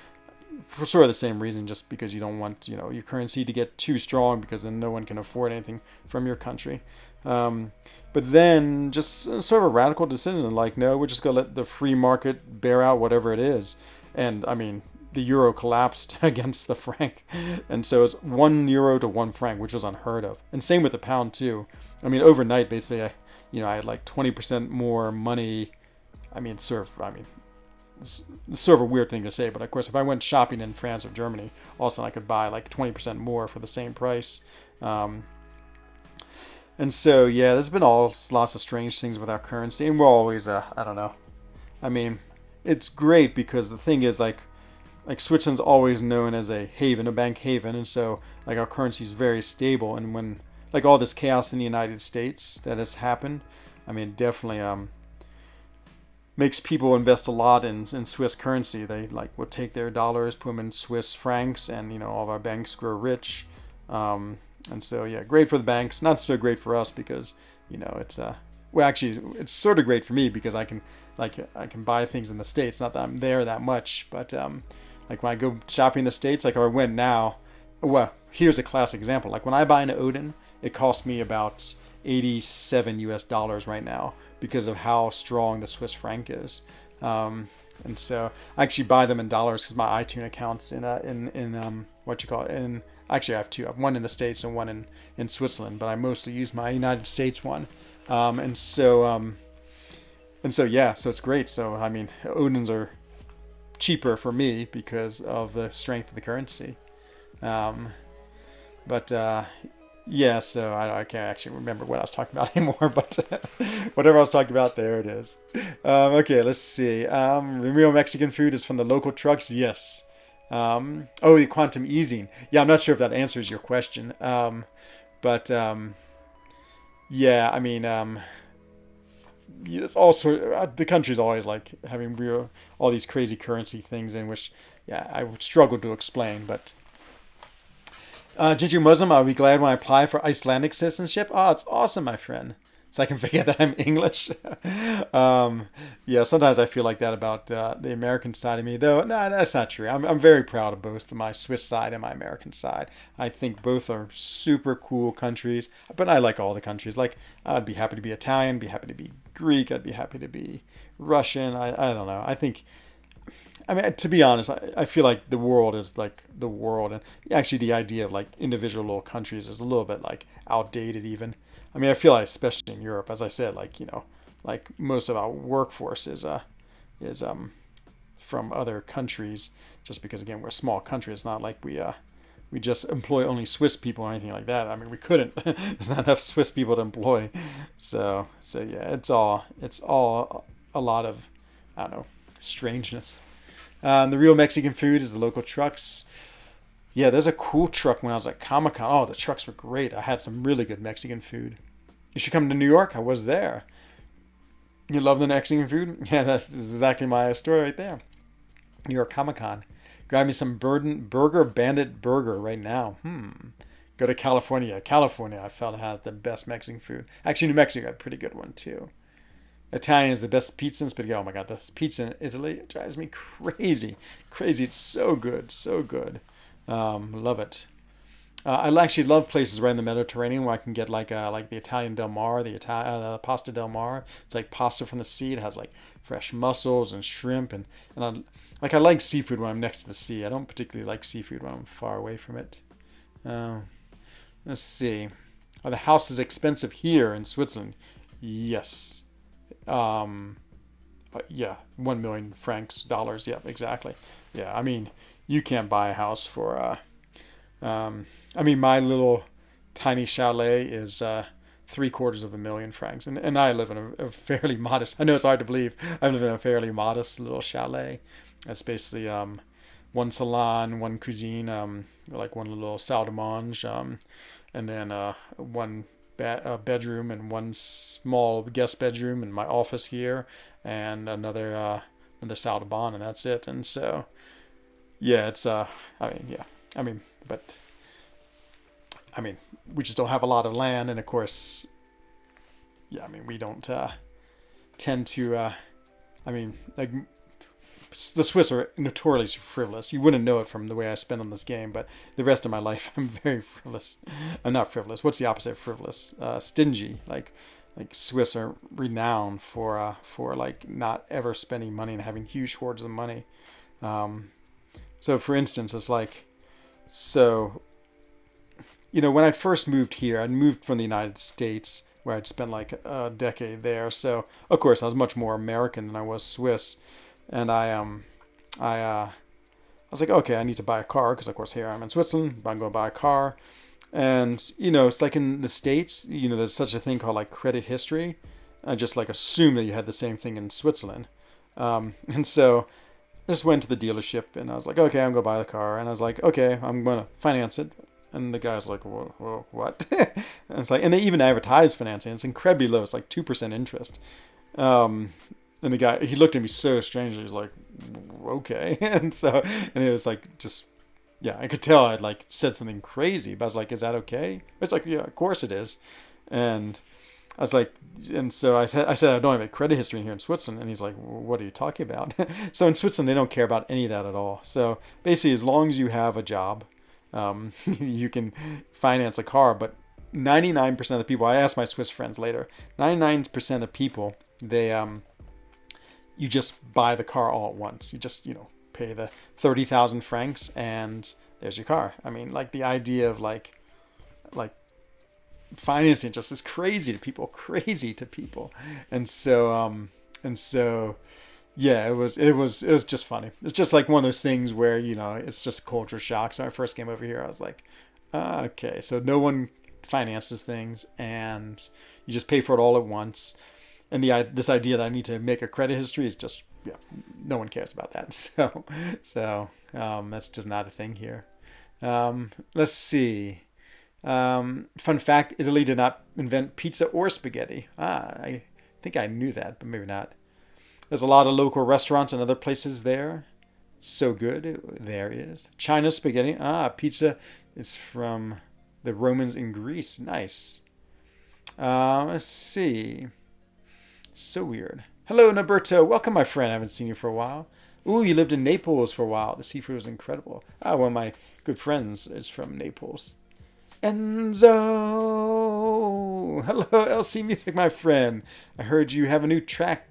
for sort of the same reason, just because you don't want your currency to get too strong, because then no one can afford anything from your country. Um, but then just sort of a radical decision, like no, we're just gonna let the free market bear out whatever it is. And I mean, the euro collapsed against the franc, and so it's 1 euro to 1 franc, which was unheard of. And same with the pound too. I mean, overnight, basically, I had like 20% more money. I mean, it's sort of a weird thing to say, but of course, if I went shopping in France or Germany, all of a sudden I could buy like 20% more for the same price. Um, and so, yeah, there's been lots of strange things with our currency, and we're always, I don't know. I mean, it's great because the thing is, like Switzerland's always known as a haven, a bank haven, and so like our currency is very stable. And when like all this chaos in the United States that has happened, I mean, definitely makes people invest a lot in Swiss currency. They like would take their dollars, put them in Swiss francs, and all of our banks grow rich. And so yeah, great for the banks, not so great for us because it's well, actually it's sort of great for me because I can buy things in the States. Not that I'm there that much, but like when I go shopping in the States, like if I went now, well, here's a classic example. Like when I buy an Odin, it costs me about 87 US dollars right now because of how strong the Swiss franc is. And so I actually buy them in dollars because my iTunes account's in what you call it. In actually, I have two. I have one in the States and one in Switzerland, but I mostly use my United States one. And so yeah, so it's great. So I mean, Odins are cheaper for me because of the strength of the currency. But yeah, so I can't actually remember what I was talking about anymore, but whatever I was talking about, there it is. Okay, let's see. Real Mexican food is from the local trucks. Yes. Oh, the quantum easing. Yeah, I'm not sure if that answers your question. But yeah, I mean, it's all sort. The country's always like having all these crazy currency things in which, yeah, I would struggle to explain. But Ginger Muslim, I'll be glad when I apply for Icelandic citizenship. Oh, it's awesome, my friend. So I can forget that I'm English. Yeah, sometimes I feel like that about the American side of me, though. No, that's not true. I'm very proud of both my Swiss side and my American side. I think both are super cool countries, but I like all the countries. Like, I'd be happy to be Italian, be happy to be Greek, I'd be happy to be Russian. I don't know. I mean, to be honest, I feel like the world is like the world, and actually the idea of like individual little countries is a little bit like outdated even. I mean, I feel like especially in Europe, as I said, like like most of our workforce is from other countries, just because again we're a small country. It's not like we just employ only Swiss people or anything like that. I mean, we couldn't. There's not enough Swiss people to employ. So yeah, it's all a lot of, I don't know, strangeness. The real Mexican food is the local trucks. Yeah, there's a cool truck when I was at Comic Con. Oh, the trucks were great. I had some really good Mexican food. You should come to New York. I was there. You love the Mexican food? Yeah, that's exactly my story right there. New York Comic Con. Grab me some Burger Bandit Burger right now. Go to California. California, I felt had the best Mexican food. Actually, New Mexico had a pretty good one too. Italian is the best pizza in spaghetti. Oh my god, the pizza in Italy, it drives me crazy. Crazy. It's so good. So good. Love it. I actually love places right in the Mediterranean where I can get like the Italian Del Mar, the Pasta Del Mar. It's like pasta from the sea. It has like fresh mussels and shrimp I like seafood when I'm next to the sea. I don't particularly like seafood when I'm far away from it. Uh, let's see. Are the houses expensive here in Switzerland? Yes. Yeah, 1 million francs, dollars. Yeah, exactly. Yeah, I mean, you can't buy a house for I mean, my little tiny chalet is 3/4 of a million francs, and I live in a fairly modest. I know it's hard to believe. I live in a fairly modest little chalet. That's basically one salon, one cuisine, like one little salle de mange, and then one bedroom and one small guest bedroom in my office here, and another salle de bain, and that's it. And so, yeah, it's I mean, yeah, I mean, but. I mean, we just don't have a lot of land, and of course, yeah, I mean, we don't tend to. I mean, like the Swiss are notoriously frivolous. You wouldn't know it from the way I spend on this game, but the rest of my life, I'm very frivolous. I'm not frivolous. What's the opposite of frivolous? Stingy. Like Swiss are renowned for like not ever spending money and having huge hoards of money. So, for instance, it's like so. When I first moved here, I'd moved from the United States where I'd spent like a decade there. So of course I was much more American than I was Swiss, and I was like, okay, I need to buy a car because of course here I'm in Switzerland, but I'm going to buy a car, and it's like in the States, there's such a thing called like credit history. I just like assume that you had the same thing in Switzerland, and so I just went to the dealership and I was like, okay, I'm going to buy the car, and I was like, okay, I'm going to finance it. And the guy's like, whoa, what? And it's like, and they even advertise financing. It's incredibly low. It's like 2% interest. And the guy, he looked at me so strangely. He's like, okay. And it was like, just, yeah, I could tell I'd like said something crazy, but I was like, is that okay? It's like, yeah, of course it is. And I was like, and so I said, I don't have a credit history in here in Switzerland. And he's like, what are you talking about? So in Switzerland, they don't care about any of that at all. So basically, as long as you have a job, you can finance a car. But 99% of the people, I asked my Swiss friends later, 99% of the people, you just buy the car all at once. You just, pay the 30,000 francs and there's your car. I mean, like the idea of like financing just is crazy to people. And so, yeah, it was just funny. It's just like one of those things where, it's just a culture shock. So when I first came over here, I was like, okay, so no one finances things and you just pay for it all at once. And this idea that I need to make a credit history is just, yeah, no one cares about that. So that's just not a thing here. Let's see. Fun fact, Italy did not invent pizza or spaghetti. I think I knew that, but maybe not. There's a lot of local restaurants and other places there. So good. There is. China spaghetti. Pizza is from the Romans in Greece. Nice. Let's see. So weird. Hello, Naberto. Welcome, my friend. I haven't seen you for a while. Ooh, you lived in Naples for a while. The seafood was incredible. One of my good friends is from Naples. Enzo! Hello, LC Music, my friend. I heard you have a new track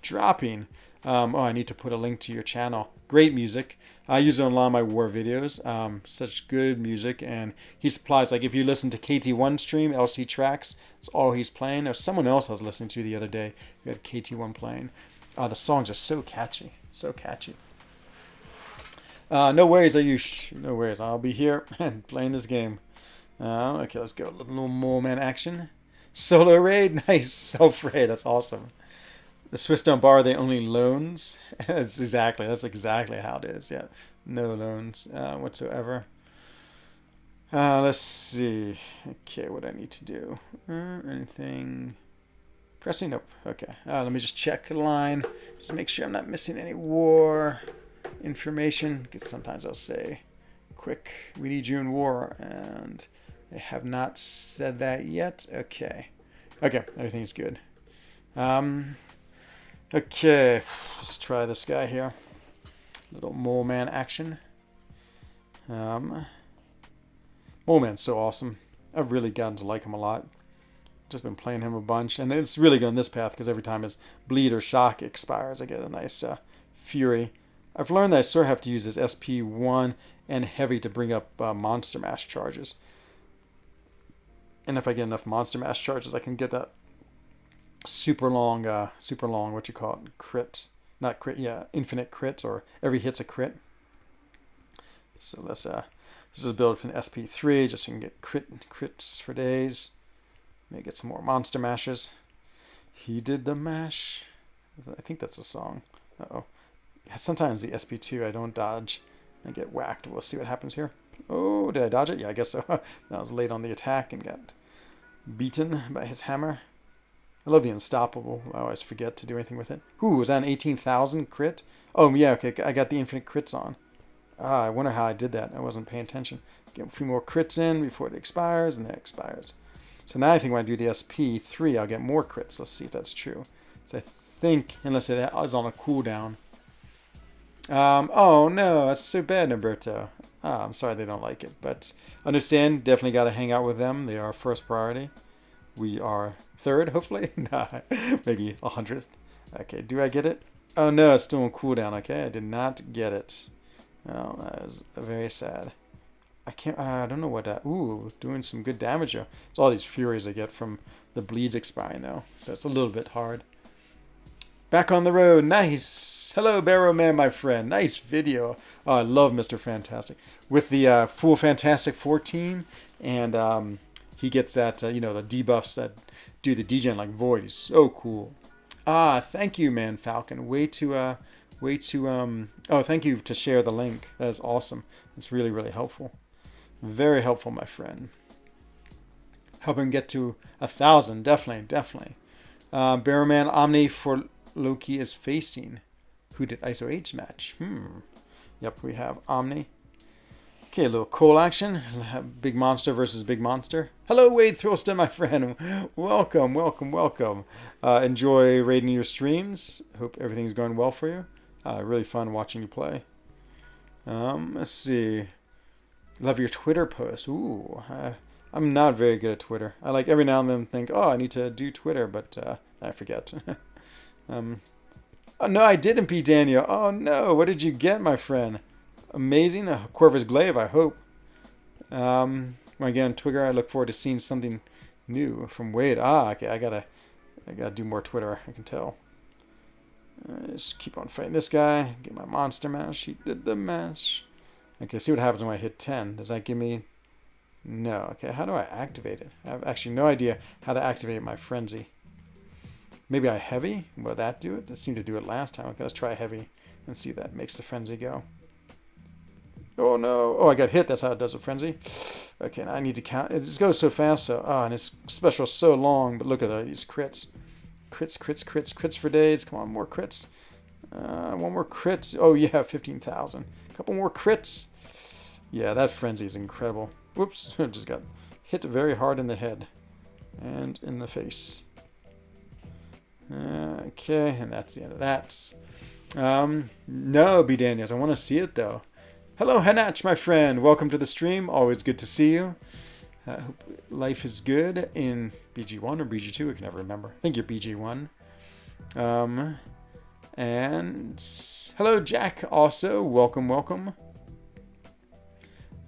dropping. I need to put a link to your channel. Great music. I use it on a lot of my war videos. Such good music, and he supplies, like if you listen to KT1 stream, LC Tracks, it's all he's playing. There's someone else I was listening to the other day who had KT1 playing. The songs are so catchy, so catchy. No worries, Ayush. No worries. I'll be here and playing this game. Okay, let's go. A little more man action. Solo raid, nice. Self raid, that's awesome. The Swiss don't borrow, they only loans. That's exactly how it is. Yeah, no loans whatsoever. Let's see. Okay, what do I need to do? Anything? Pressing? Nope. Okay. Let me just check the line. Just make sure I'm not missing any war information. Because sometimes I'll say, quick, we need you in war. And they have not said that yet. Okay. Okay, everything's good. Okay, let's try this guy here. Little mole man action. Mole man's so awesome. I've really gotten to like him a lot. Just been playing him a bunch, and it's really good on this path because every time his bleed or shock expires, I get a nice fury. I've learned that I sort of have to use his SP1 and heavy to bring up monster mash charges. And if I get enough monster mash charges, I can get that super long, what you call it, crit. Not crit, yeah, infinite crits, or every hit's a crit. So let's just build up an SP3 just so you can get crits for days. Maybe get some more monster mashes. He did the mash. I think that's a song. Uh-oh. Sometimes the SP2 I don't dodge. I get whacked. We'll see what happens here. Oh, did I dodge it? Yeah, I guess so. That was late on the attack and got beaten by his hammer. I love the Unstoppable. I always forget to do anything with it. Ooh, was that an 18,000 crit? Oh, yeah, okay. I got the infinite crits on. I wonder how I did that. I wasn't paying attention. Get a few more crits in before it expires, and then it expires. So now I think when I do the SP3, I'll get more crits. Let's see if that's true. So I think, unless it is on a cooldown. Oh, no, that's so bad, Roberto. I'm sorry they don't like it. But understand, definitely got to hang out with them. They are first priority. We are third, hopefully. Nah, maybe 100th. Okay, do I get it? Oh, no, it's still on cooldown. Okay, I did not get it. Oh, that was very sad. I don't know what that... Ooh, doing some good damage here. It's all these furies I get from the bleeds expiring, though. So it's a little bit hard. Back on the road. Nice. Hello, Barrow Man, my friend. Nice video. Oh, I love Mr. Fantastic. With the full Fantastic 4 team. And he gets that, the debuffs that do the degen like Void. He's so cool. Thank you, man, Falcon. Oh, thank you to share the link. That is awesome. It's really, really helpful. Very helpful, my friend. Help him get to 1,000. Definitely. Barrowman Omni for Loki is facing. Who did ISO H match? Yep, we have Omni. Okay, a little coal action. Big monster versus big monster. Hello, Wade Thrilston, my friend. Welcome. Enjoy raiding your streams. Hope everything's going well for you. Really fun watching you play. Let's see. Love your Twitter posts. Ooh, I'm not very good at Twitter. I like every now and then think, oh, I need to do Twitter, but I forget. Oh, no, I didn't beat Daniel. Oh, no. What did you get, my friend? Amazing. A Corvus Glaive, I hope. When I get on Twitter, I look forward to seeing something new from Wade. Okay. I gotta do more Twitter, I can tell. Just keep on fighting this guy. Get my monster mash. He did the mash. Okay, see what happens when I hit 10. Does that give me... No. Okay, how do I activate it? I have actually no idea how to activate my frenzy. Maybe I heavy? Will that do it? That seemed to do it last time. Okay, let's try heavy and see if that makes the frenzy go. Oh, no. Oh, I got hit. That's how it does a frenzy. Okay, now I need to count. It just goes so fast. And it's special so long. But look at these crits. Crits for days. Come on, more crits. One more crit. Oh, yeah, 15,000. A couple more crits. Yeah, that frenzy is incredible. Whoops, just got hit very hard in the head and in the face. Okay, and that's the end of that. No, B. Daniels, I want to see it, though. Hello, Hanach, my friend. Welcome to the stream. Always good to see you. Hope life is good in BG1 or BG2. I can never remember. I think you're BG1. And hello, Jack. Also, welcome, welcome.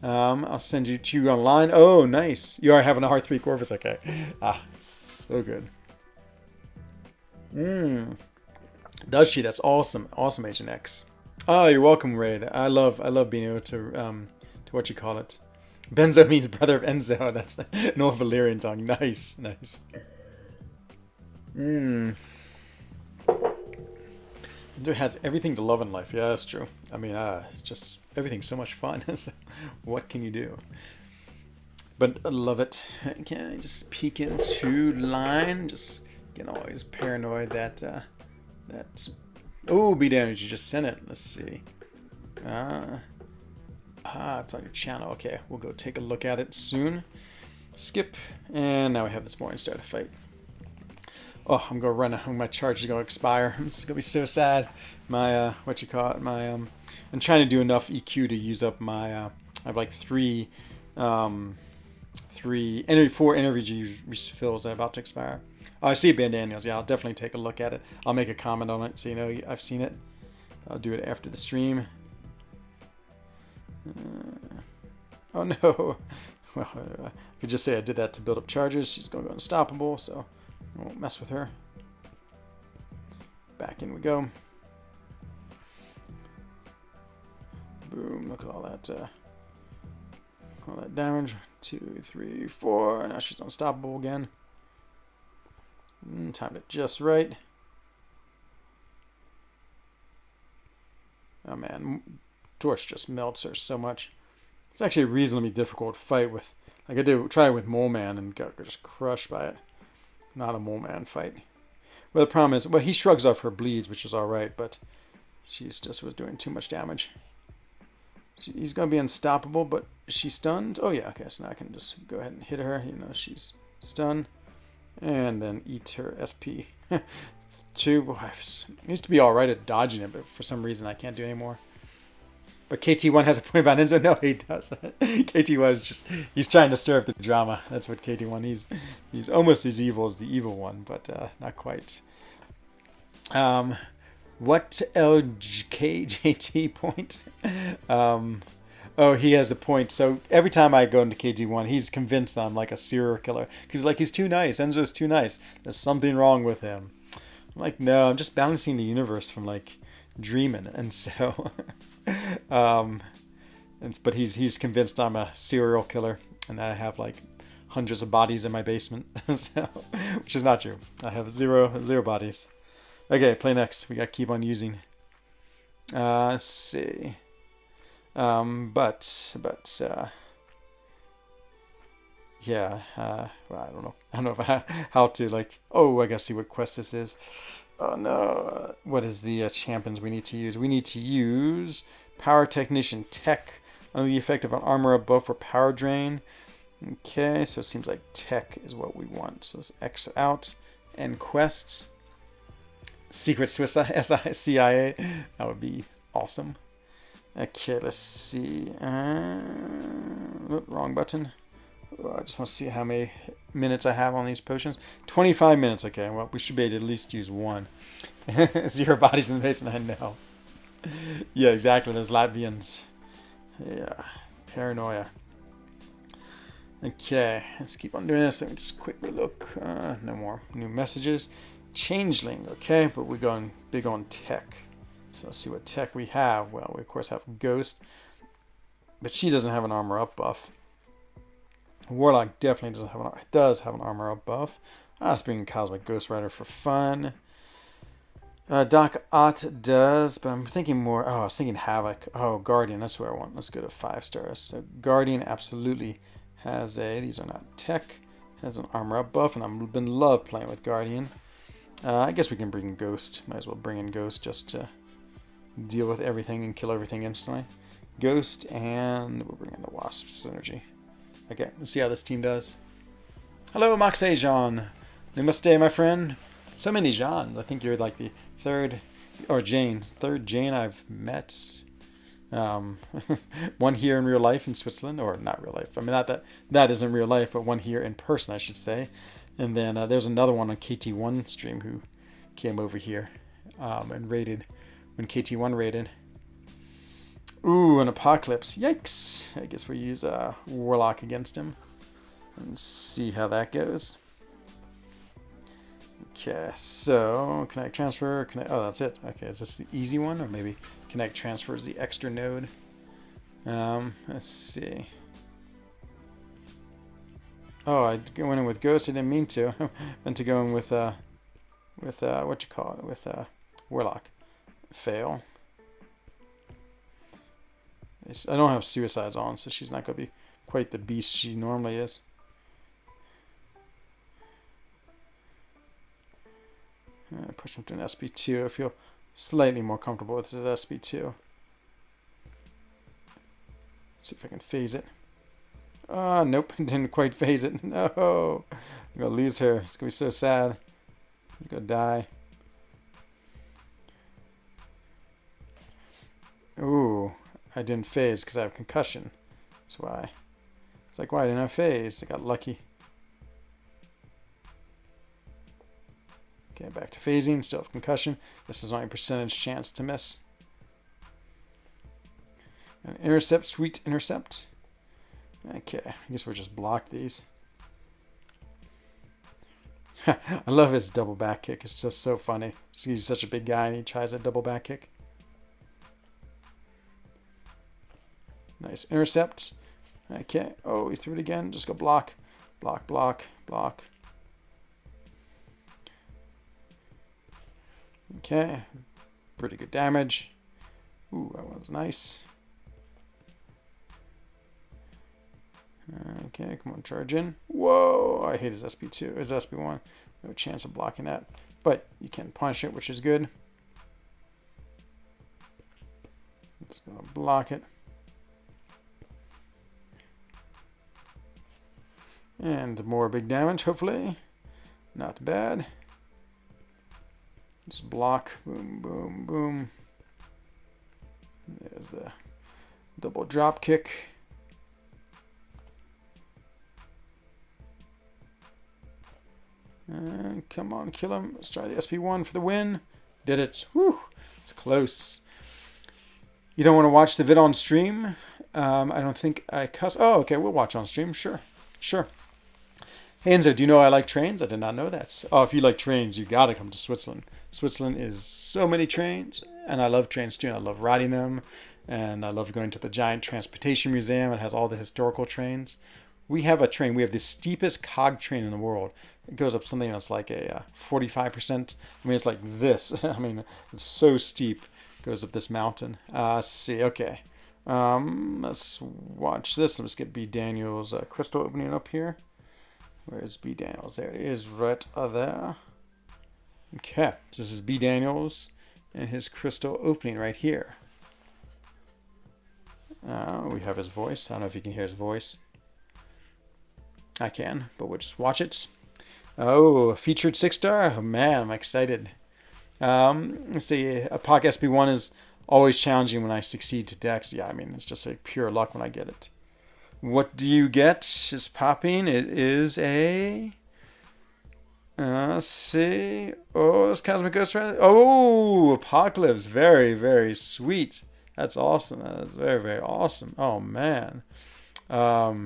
I'll send you to you online. Oh, nice. You are having a R3 Corvus. Okay. Ah, so good. Does she? That's awesome. Awesome, Agent X. Oh, you're welcome, Raid. I love being able to what you call it. Benzo means brother of Enzo. That's an old Valyrian tongue. Nice, nice. It has everything to love in life. Yeah, that's true. I mean, just everything's so much fun. So what can you do? But I love it. Can I just peek into line? Just getting always paranoid that oh, be damned, you just sent it. Let's see. It's on your channel. Okay, we'll go take a look at it soon. Skip, and now we have this morning start a fight. Oh, I'm gonna run. My charge is gonna expire. It's gonna be so sad. My what you call it? My I'm trying to do enough EQ to use up my. I have like four energy refills that are about to expire. Oh, I see Ben Daniels. Yeah, I'll definitely take a look at it. I'll make a comment on it so you know I've seen it. I'll do it after the stream. Oh no. Well, I could just say I did that to build up charges. She's going to go unstoppable, so I won't mess with her. Back in we go. Boom, look at all that damage. 2, 3, 4. Now she's unstoppable again. Timed it just right. Oh man, Torch just melts her so much. It's actually a reasonably difficult fight with, like I did try it with Mole Man and got just crushed by it. Not a Mole Man fight. Well, the problem is, well, he shrugs off her bleeds, which is all right, but she's just was doing too much damage. He's gonna be unstoppable, but she's stunned. Oh yeah, okay, so now I can just go ahead and hit her. You know, she's stunned, and then eat her SP. I used to be all right at dodging it, but for some reason I can't do anymore. But KT1 has a point about Enzo. No, he doesn't. KT1 is just, he's trying to stir up the drama. That's what KT1, he's almost as evil as the evil one, but not quite. What LKJT point? Oh, he has a point. So every time I go into KT1, he's convinced I'm like a serial killer. Because like, he's too nice. Enzo's too nice. There's something wrong with him. I'm like, no, I'm just balancing the universe from like dreaming. And so... but he's convinced I'm a serial killer and that I have like hundreds of bodies in my basement, so, which is not true. I have zero bodies. Okay, play next. We got to keep on using. Let's see. Yeah. Well, I don't know. I don't know how to like. Oh, I gotta see what quest this is. Oh no. What is the champions we need to use? We need to use Power Technician Tech under the effect of an armor up buff or power drain. Okay, so it seems like Tech is what we want. So let's X out. End quest. Secret Swiss CIA. That would be awesome. Okay, let's see. Wrong button. I just want to see how many minutes I have on these potions. 25 minutes. Okay, well, we should be able to at least use one. 0 bodies in the basement, I know. Yeah, exactly. Those Latvians. Yeah, paranoia. Okay, let's keep on doing this. Let me just quickly look. No more new messages. Changeling. Okay, but we're going big on tech. So let's see what tech we have. Well, we of course have Ghost, but she doesn't have an armor up buff. Warlock definitely does have an armor up buff. I was bringing Cosmic Ghost Rider for fun. Doc Ott does, but I'm thinking more. Oh, I was thinking Havoc. Oh, Guardian. That's where I want. Let's go to 5 stars. So Guardian absolutely has a. These are not tech. Has an armor up buff, and I've been love playing with Guardian. I guess we can bring Ghost. Might as well bring in Ghost just to deal with everything and kill everything instantly. Ghost, and we'll bring in the Wasp synergy. Okay, let's see how this team does. Hello, Maxé Jean. Namaste, my friend. So many Jeans. I think you're like the third Jane I've met. One here in real life in Switzerland, or not real life. I mean, not that isn't real life, but one here in person, I should say. And then there's another one on KT1 stream who came over here. and raided when KT1 raided. Ooh, an Apocalypse. Yikes. I guess we use Warlock against him and see how that goes. Okay, so connect transfer. Connect. Oh, that's it. Okay, is this the easy one, or maybe connect transfer is the extra node? Let's see. Oh, I went in with Ghost. I didn't mean to. I meant to go in with what you call it, with Warlock. Fail. I don't have Suicides on, so she's not gonna be quite the beast she normally is. Push him to an SP2. I feel slightly more comfortable with the SP2. See if I can phase it. Nope, didn't quite phase it. No, I'm gonna lose her. It's gonna be so sad. She's gonna die. Ooh, I didn't phase because I have concussion. That's why. It's like, why didn't I phase? I got lucky. Okay, back to phasing. Still have concussion. This is only a percentage chance to miss. An intercept, sweet intercept. Okay, I guess we'll just block these. I love his double back kick. It's just so funny. He's such a big guy and he tries a double back kick. Nice intercept. Okay. Oh, he threw it again. Just go block. Block, block, block. Okay. Pretty good damage. Ooh, that was nice. Okay, come on, charge in. Whoa, I hate his SP2, his SP1. No chance of blocking that. But you can punish it, which is good. Just gonna block it. And more big damage, hopefully. Not bad. Just block. Boom, boom, boom. There's the double drop kick. And come on, kill him. Let's try the SP1 for the win. Did it. Whew. It's close. You don't want to watch the vid on stream? I don't think I cuss. Oh, okay. We'll watch on stream. Sure. Sure. Hey, Enzo, do you know I like trains? I did not know that. Oh, if you like trains, you got to come to Switzerland. Switzerland is so many trains, and I love trains too. I love riding them, and I love going to the giant transportation museum. It has all the historical trains. We have a train. We have the steepest cog train in the world. It goes up something that's like a 45%. I mean, it's like this. I mean, it's so steep. It goes up this mountain. Let's see. Okay. Let's watch this. Let's get B. Daniels' crystal opening up here. Where's B. Daniels? There it is, right there. Okay. This is B. Daniels and his crystal opening right here. We have his voice. I don't know if you can hear his voice. I can, but we'll just watch it. Oh, featured 6-star? Oh, man, I'm excited. Let's see. A POC SB1 is always challenging when I succeed to Dex. Yeah, I mean, it's just like pure luck when I get it. What do you get? Is popping. It is a... let's see. Oh, it's Cosmic Ghost Rider. Oh, Apocalypse. Very, very sweet. That's awesome. That's very, very awesome. Oh, man.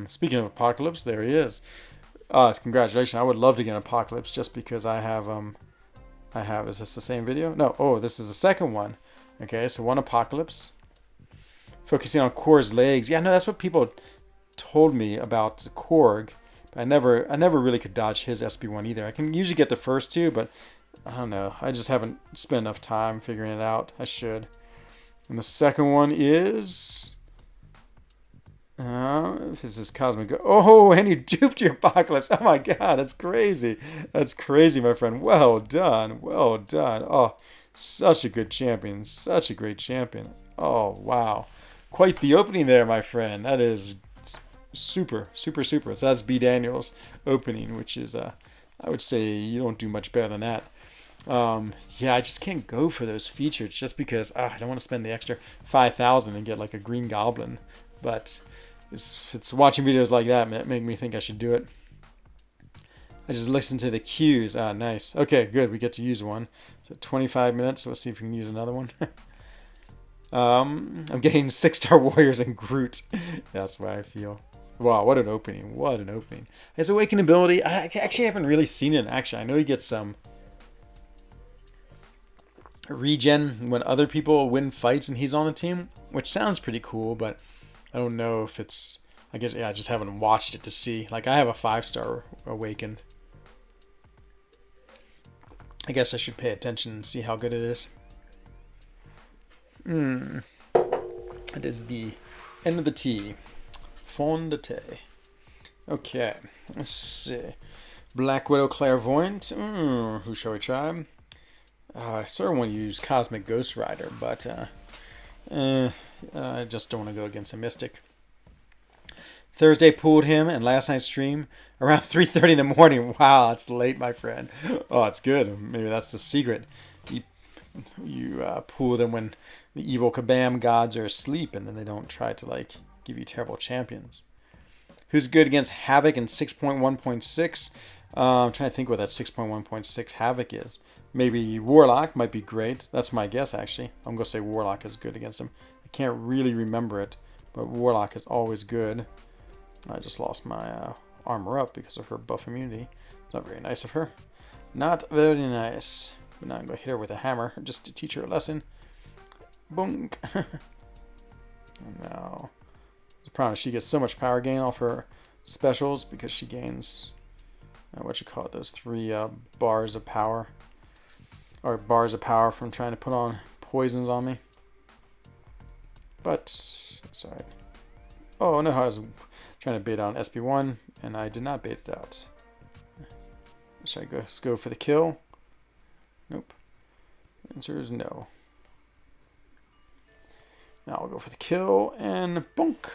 Speaking of Apocalypse, there he is. Congratulations. I would love to get an Apocalypse just because I have, is this the same video? No. Oh, this is the second one. Okay, so one Apocalypse. Focusing on Korg's legs. Yeah, no, that's what people told me about Korg. But I never really could dodge his SB1 either. I can usually get the first two, but I don't know. I just haven't spent enough time figuring it out. I should. And the second one is... this is Cosmic. Oh, and you duped your Apocalypse. Oh my god, that's crazy. That's crazy, my friend. Well done. Well done. Oh, such a good champion. Such a great champion. Oh, wow. Quite the opening there, my friend. That is super, super, super. So that's B. Daniels' opening, which is, I would say you don't do much better than that. Yeah, I just can't go for those features just because I don't want to spend the extra 5,000 and get like a green goblin. But it's watching videos like that that make me think I should do it. I just listen to the cues. Ah, nice. Okay, good. We get to use one. So 25 minutes. So let's see if we can use another one. I'm getting 6-star warriors and Groot. That's why I feel. Wow, what an opening. What an opening. His awakened ability, I actually haven't really seen it in action. I know he gets some regen when other people win fights and he's on the team, which sounds pretty cool, but I don't know if it's... I guess, yeah, I just haven't watched it to see. Like, I have a 5-star awakened. I guess I should pay attention and see how good it is. It is the end of the tea. Fond de thé. Okay, let's see. Black Widow Clairvoyant. Who shall we try? I sort of want to use Cosmic Ghost Rider, but I just don't want to go against a Mystic. Thursday pulled him, and last night's stream around 3:30 in the morning. Wow, that's late, my friend. Oh, it's good. Maybe that's the secret. You pull them when the evil Kabam gods are asleep, and then they don't try to like give you terrible champions. Who's good against Havoc in 6.1.6? I'm trying to think what that 6.1.6 Havoc is. Maybe Warlock might be great. That's my guess, actually. I'm going to say Warlock is good against him. I can't really remember it, but Warlock is always good. I just lost my armor up because of her buff immunity. It's not very nice of her. Not very nice. But now I'm going to hit her with a hammer just to teach her a lesson. Boink. No. The problem is she gets so much power gain off her specials because she gains, those 3 bars of power. Or bars of power from trying to put on poisons on me. But, it's alright. Oh, no, I was trying to bait out an SP1, and I did not bait it out. Should I go for the kill? Nope. The answer is no. Now I'll go for the kill, and bonk.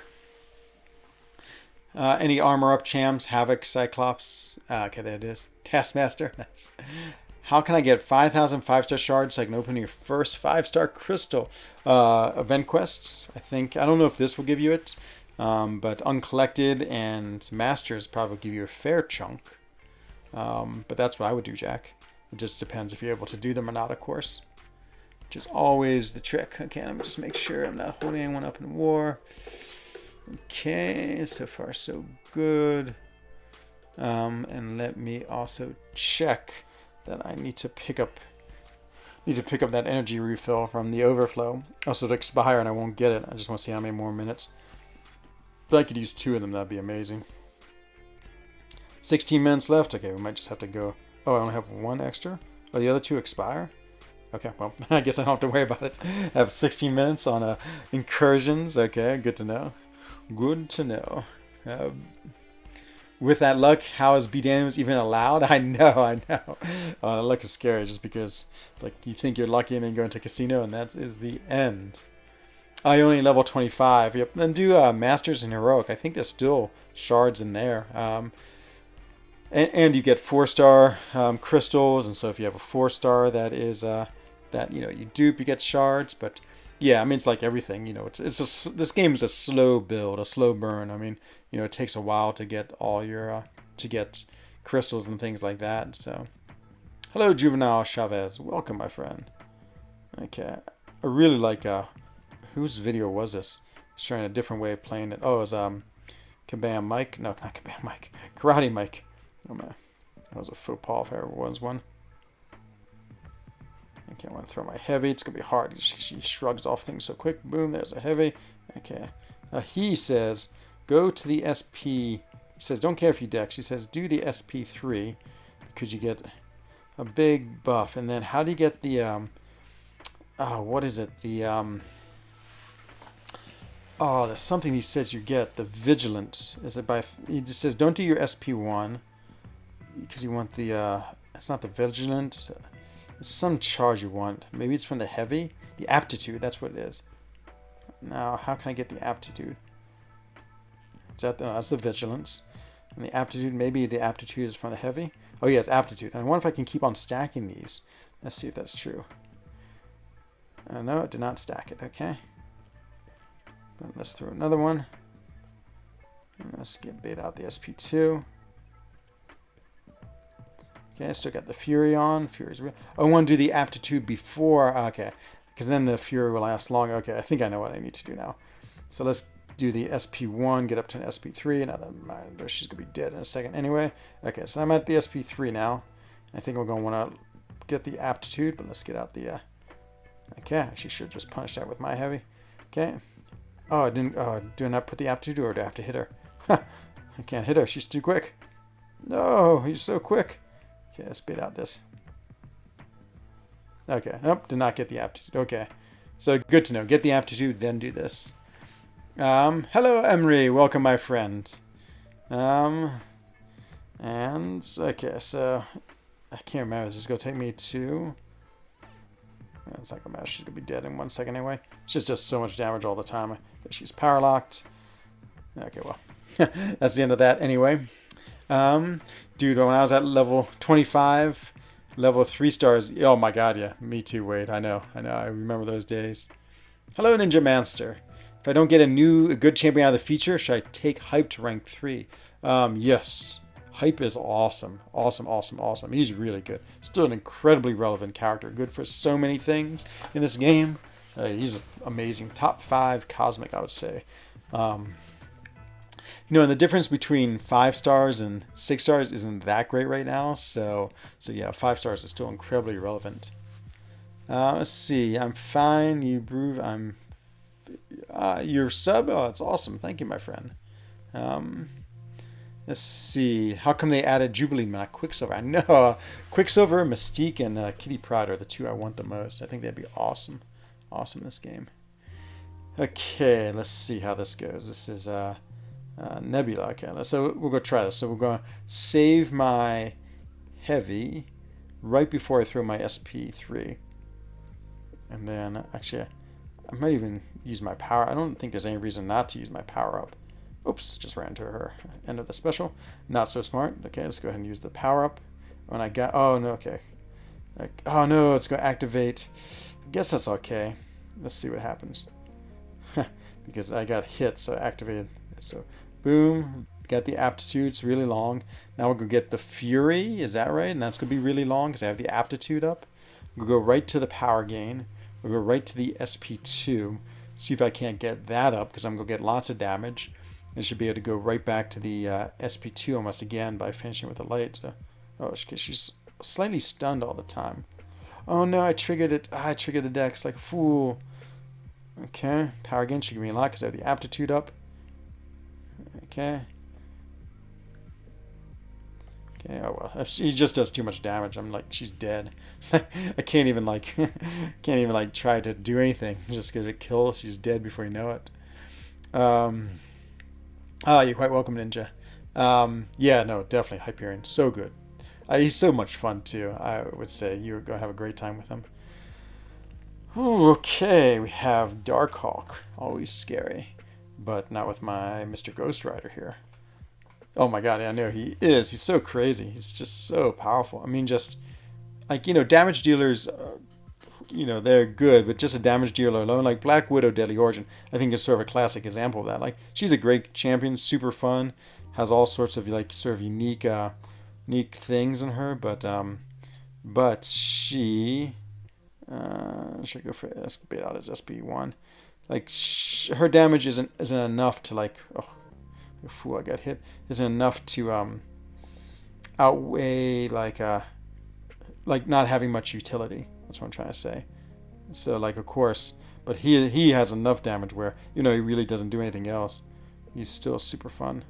Any armor up champs? Havoc, Cyclops. Okay, there it is. Taskmaster. Nice. How can I get 5,000 5-star shards so I can open your first 5-star crystal? Event quests, I think. I don't know if this will give you it, but Uncollected and Masters probably give you a fair chunk. But that's what I would do, Jack. It just depends if you're able to do them or not, of course. Which is always the trick. Okay, let me just make sure I'm not holding anyone up in war. Okay, so far so good. And let me also check that I need to pick up that energy refill from the overflow. Also, it'll expire and I won't get it. I just want to see how many more minutes. If I could use 2 of them, that'd be amazing. 16 minutes left. Okay, we might just have to go. Oh, I only have 1 extra. Oh, the other 2 expire? Okay, well, I guess I don't have to worry about it. I have 16 minutes on incursions. Okay, good to know. Good to know. With that luck, how is BDMs even allowed? I know. That luck is scary just because it's like you think you're lucky and then you go into a casino and that is the end. I only level 25. Yep. Then do Masters and Heroic. I think there's still shards in there. And you get 4-star crystals, and so if you have a 4-star, that is that you dupe, you get shards. But yeah, I mean it's like everything. This game is a slow build, a slow burn. I mean, it takes a while to get all your to get crystals and things like that. So, hello, Juvenile Chavez. Welcome, my friend. Okay, I really like whose video was this? He's trying a different way of playing it. Oh, it was Kabam Mike. No, not Kabam Mike. Karate Mike. Oh man, that was a faux pas if there ever was one. Okay, I want to throw my heavy. It's gonna be hard. She shrugs off things so quick. Boom, there's a heavy. Okay. He says, go to the SP. He says, don't care if you dex. He says, do the SP3 because you get a big buff. And then how do you get the what is it? The there's something he says you get. The Vigilant. Is it by? He just says, don't do your SP1 because you want the. It's not the Vigilant. It's some charge you want. Maybe it's from the heavy. The Aptitude. That's what it is. Now, how can I get the Aptitude? Is that that's the Vigilance. And the Aptitude. Maybe the Aptitude is from the heavy. Oh yeah, it's Aptitude. And I wonder if I can keep on stacking these. Let's see if that's true. No, it did not stack it. Okay. But let's throw another one. And let's bait out the SP2. Okay, I still got the Fury on. Fury's real. I want to do the aptitude before. Okay, because then the Fury will last long. Okay, I think I know what I need to do now. So let's do the SP1, get up to an SP3. Now that she's going to be dead in a second anyway. Okay, so I'm at the SP3 now. I think we're going to want to get the aptitude, but let's get out the... okay, I actually should just punish that with my heavy. Okay. Oh, I didn't... oh, do I not put the aptitude, or do I have to hit her? I can't hit her. She's too quick. No, he's so quick. Okay, let's bait out this. Okay. Nope, did not get the aptitude. Okay. So good to know. Get the aptitude, then do this. Hello, Emery. Welcome, my friend. And, okay, so I can't remember. Is this going to take me to... it's not going to matter. She's going to be dead in 1 second anyway. She's just so much damage all the time. Okay, she's power locked. Okay, well, that's the end of that anyway. Dude, when I was at level 25, level 3 stars. Oh my god, yeah. Me too, Wade. I know. I remember those days. Hello, Ninja Manster. If I don't get a good champion out of the feature, should I take Hype to rank 3? Yes. Hype is awesome. Awesome. He's really good. Still an incredibly relevant character. Good for so many things in this game. He's amazing. Top 5 cosmic, I would say. And the difference between 5 stars and 6 stars isn't that great right now. So yeah, 5 stars is still incredibly relevant. Let's see. I'm fine. You brew. Your sub. Oh, that's awesome. Thank you, my friend. Let's see. How come they added Jubilee, not Quicksilver? I know. Quicksilver, Mystique, and Kitty Pryde are the 2 I want the most. I think that'd be awesome. Awesome in this game. Okay, let's see how this goes. This is Nebula. Okay, so we'll go try this. So we're going to save my heavy right before I throw my SP3. And then, actually, I might even use my power. I don't think there's any reason not to use my power up. Oops, just ran to her end of the special. Not so smart. Okay, let's go ahead and use the power up. When I got, oh no, okay. Oh no, it's going to activate. I guess that's okay. Let's see what happens. Because I got hit, so activated. So boom, got the aptitude. It's really long. Now we're going to get the Fury. Is that right? And that's going to be really long because I have the aptitude up. We'll go right to the power gain. We'll go right to the SP2. See if I can't get that up because I'm going to get lots of damage. I should be able to go right back to the SP2 almost again by finishing with the light. So, oh, she's slightly stunned all the time. Oh no, I triggered it. I triggered the dex like a fool. Okay, power again should give me a lot because I have the aptitude up. Okay. Okay, oh well. If she just does too much damage, I'm like, she's dead. So I can't even try to do anything just because it kills. She's dead before you know it. You're quite welcome, Ninja. Yeah, no, definitely Hyperion. So good. He's so much fun, too. I would say you're going to have a great time with him. Ooh, okay, we have Darkhawk. Always scary. But not with my Mr. Ghost Rider here. Oh my god, I know he is. He's so crazy. He's just so powerful. I mean, just, like, damage dealers, they're good, but just a damage dealer alone, like Black Widow Deadly Origin, I think is sort of a classic example of that. Like, she's a great champion, super fun, has all sorts of, like, sort of unique things in her, but she, should I go for, let's bait out as SP1. Like, her damage isn't enough to, like, oh, fool, I got hit, isn't enough to, outweigh, like not having much utility. That's what I'm trying to say. So, like, of course, but he has enough damage where, he really doesn't do anything else. He's still super fun.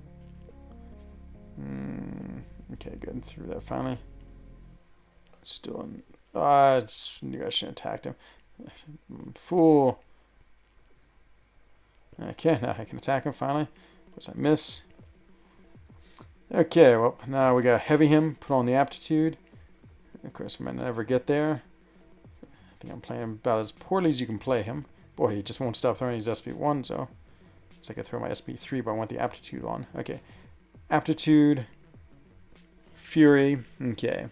Okay, good. Through that finally. Still in... I knew I shouldn't have attacked him. Fool. Okay, now I can attack him finally. What's I miss? Okay, well, now we got heavy him, put on the aptitude. Of course, we might never get there. I think I'm playing him about as poorly as you can play him. Boy, he just won't stop throwing his SP1, so I can throw my SP3, but I want the aptitude on. Okay, aptitude, Fury. Okay.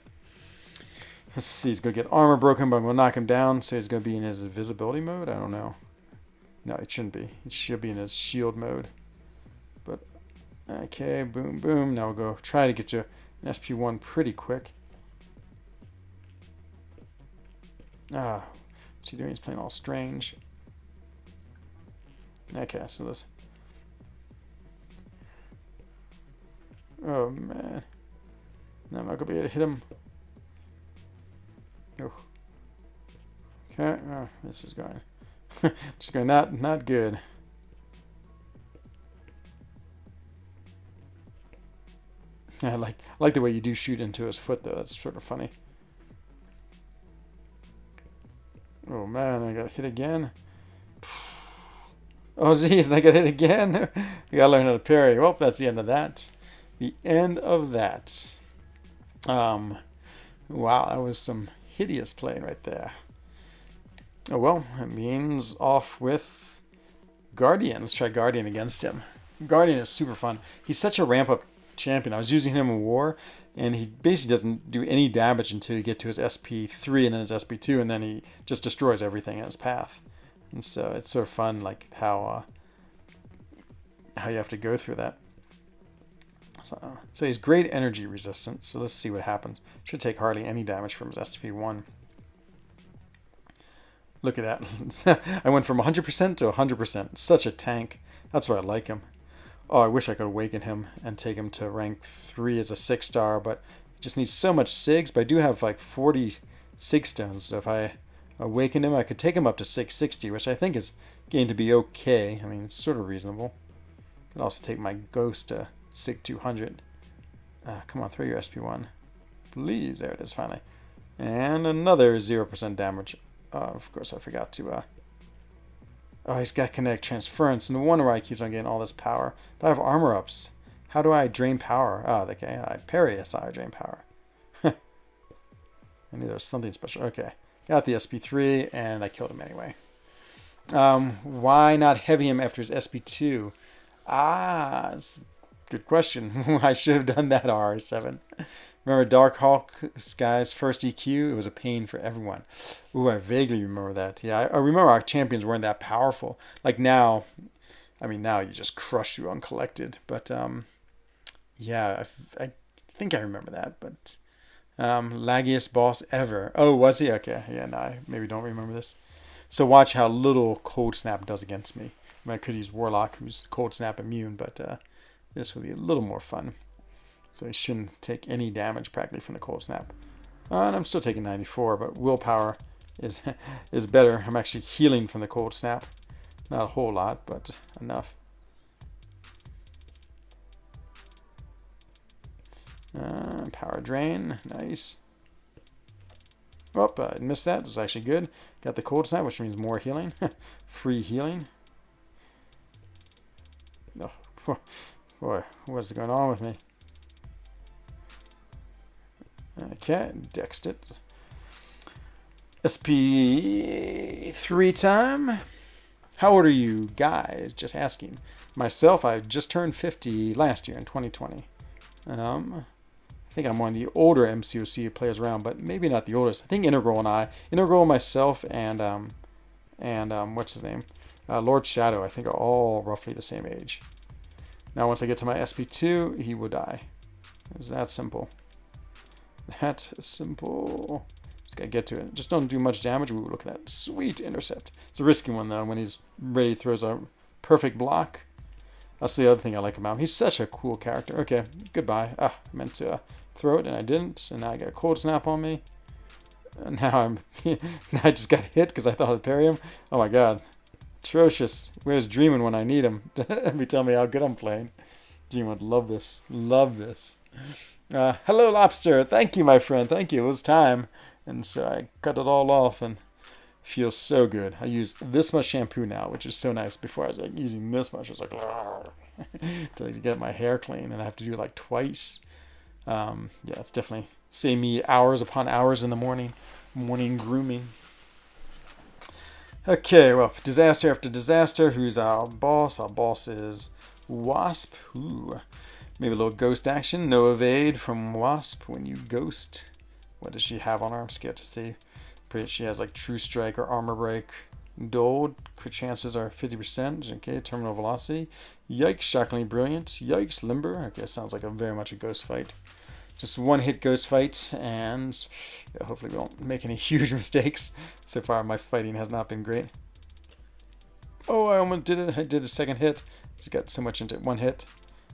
Let's see, he's going to get armor broken, but I'm going to knock him down, so he's going to be in his invisibility mode? I don't know. No, it shouldn't be. He should be in his shield mode. But, okay, boom, boom. Now we'll go try to get to an SP1 pretty quick. Ah, what's he doing? He's playing all strange. Okay, so this. Oh man. No, I'm not gonna be able to hit him. Oh. Okay. Oh, this is going. Just going not good. I like the way you do shoot into his foot though. That's sort of funny. Oh man, I got hit again. Oh geez, I got hit again. I gotta learn how to parry. Well, that's the end of that. The end of that. Wow, that was some hideous playing right there. Oh well, that means off with Guardian. Let's try Guardian against him. Guardian is super fun. He's such a ramp up champion. I was using him in war, and he basically doesn't do any damage until you get to his SP3 and then his SP2, and then he just destroys everything in his path. And so it's sort of fun, like how you have to go through that. So he's great energy resistance. So let's see what happens. Should take hardly any damage from his SP1. Look at that. I went from 100% to 100%. Such a tank. That's why I like him. Oh, I wish I could awaken him and take him to rank 3 as a 6-star, but he just needs so much SIGs. But I do have like 40 SIG stones, so if I awakened him, I could take him up to 660, which I think is going to be okay. I mean, it's sort of reasonable. I could also take my ghost to SIG 200. Come on, throw your SP1. Please, there it is finally. And another 0% damage. Of course, I forgot to... Oh, he's got kinetic transference. No wonder why he keeps on getting all this power. But I have armor ups. How do I drain power? Oh, okay. I parry, that's how I drain power. I knew there was something special. Okay. Got the SP3, and I killed him anyway. Why not heavy him after his SP2? It's a good question. I should have done that RR7. Remember Dark Hawk's guy's first EQ? It was a pain for everyone. Ooh, I vaguely remember that. Yeah, I remember our champions weren't that powerful. Like now, I mean, now you just crush through Uncollected. But, yeah, I think I remember that. But, laggiest boss ever. Oh, was he? Okay, yeah, no, I maybe don't remember this. So watch how little Cold Snap does against me. I mean, I could use Warlock, who's Cold Snap immune, but this would be a little more fun. So he shouldn't take any damage practically from the Cold Snap. And I'm still taking 94, but willpower is better. I'm actually healing from the Cold Snap. Not a whole lot, but enough. Power drain, nice. Oh, I missed that. It was actually good. Got the Cold Snap, which means more healing. Free healing. Oh, boy, what's going on with me? Okay, dexed it. SP3 time. How old are you guys? Just asking. Myself, I just turned 50 last year in 2020. I think I'm one of the older MCOC players around, but maybe not the oldest. I think Integral and myself, and what's his name? Lord Shadow, I think are all roughly the same age. Now, once I get to my SP2, he will die. It's that simple. That simple. Just gotta get to it. Just don't do much damage. Ooh, look at that. Sweet intercept. It's a risky one, though, when he's ready, he throws a perfect block. That's the other thing I like about him. He's such a cool character. Okay, goodbye. I meant to throw it, and I didn't. And now I got a Cold Snap on me. And now I just got hit because I thought I'd parry him. Oh, my God. Atrocious. Where's Dreamin' when I need him? Let me tell me how good I'm playing. Dreamin' would love this. Love this. Hello, Lobster. Thank you, my friend. Thank you. It was time. And so I cut it all off and feels so good. I use this much shampoo now, which is so nice. Before I was like using this much. I was like, to get my hair clean. And I have to do it like twice. Yeah, it's definitely save me hours upon hours in the morning. Morning grooming. Okay, well, disaster after disaster. Who's our boss? Our boss is Wasp. Ooh. Maybe a little ghost action. No evade from Wasp when you ghost. What does she have on her? I'm scared to see. Pretty she has like True Strike or Armor Break. Dulled. Crit chances are 50%. Okay, terminal velocity. Yikes, shockingly brilliant. Yikes, limber. Okay, sounds like very much a ghost fight. just one hit ghost fight, and yeah, hopefully we don't make any huge mistakes. So far, my fighting has not been great. Oh, I almost did it. I did a second hit. She's got so much into one hit.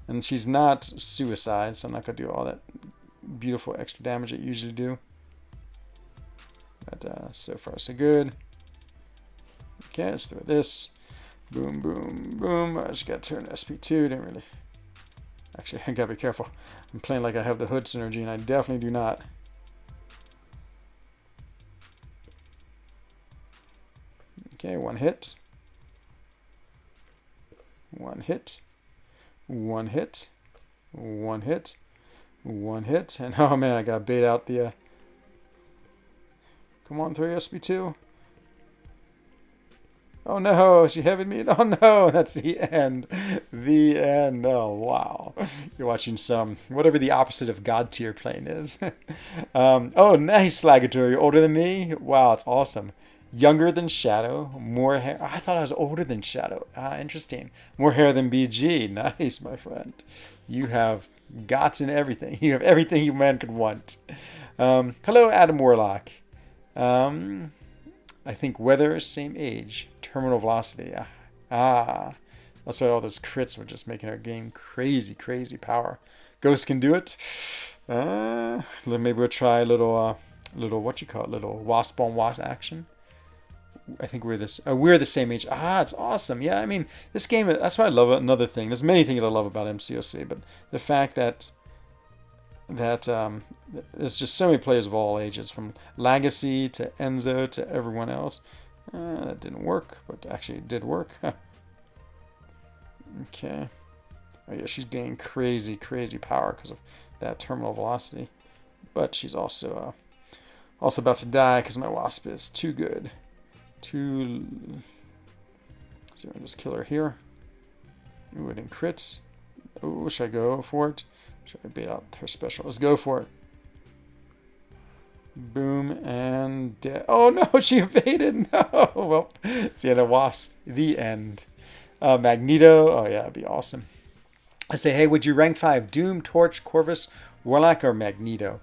And she's not suicide, so I'm not going to do all that beautiful extra damage that you usually do. But so far, so good. Okay, let's do this. Boom, boom, boom. I just got to turn SP2. Didn't really... Actually, I got to be careful. I'm playing like I have the hood synergy, and I definitely do not. Okay, one hit. One hit. One hit. One hit. One hit. And oh man, I got to bait out the... Come on, 3 SP2. Oh no, she heavied me. Oh no, that's the end. The end. Oh wow. You're watching some, whatever the opposite of God tier playing is. Oh, nice, Slagator. You're older than me? Wow, it's awesome. Younger than Shadow, more hair. I thought I was older than Shadow. Interesting. More hair than BG. Nice, my friend. You have gotten everything. You have everything you man could want. Hello, Adam Warlock. I think weather is same age. Terminal velocity. That's why all those crits were just making our game crazy, crazy power. Ghost can do it. Maybe we'll try a little what you call it, little wasp on wasp action. I think we're the same age. It's awesome. Yeah, I mean, this game, that's why I love it. Another thing, there's many things I love about MCOC, but the fact that there's just so many players of all ages, from Legacy to Enzo to everyone else. That didn't work, but actually it did work. Okay. Oh yeah, she's gaining crazy, crazy power because of that terminal velocity. But she's also about to die because my wasp is too good. So I'll just kill her here. Ooh, it didn't crit. Ooh, should I go for it? Should I bait out her special? Let's go for it. Boom, and dead. Oh no, she evaded. No. Well, it's the end of Wasp. The end. Magneto. Oh yeah, that'd be awesome. I say, hey, would you rank 5 Doom, Torch, Corvus, Warlock, or Magneto?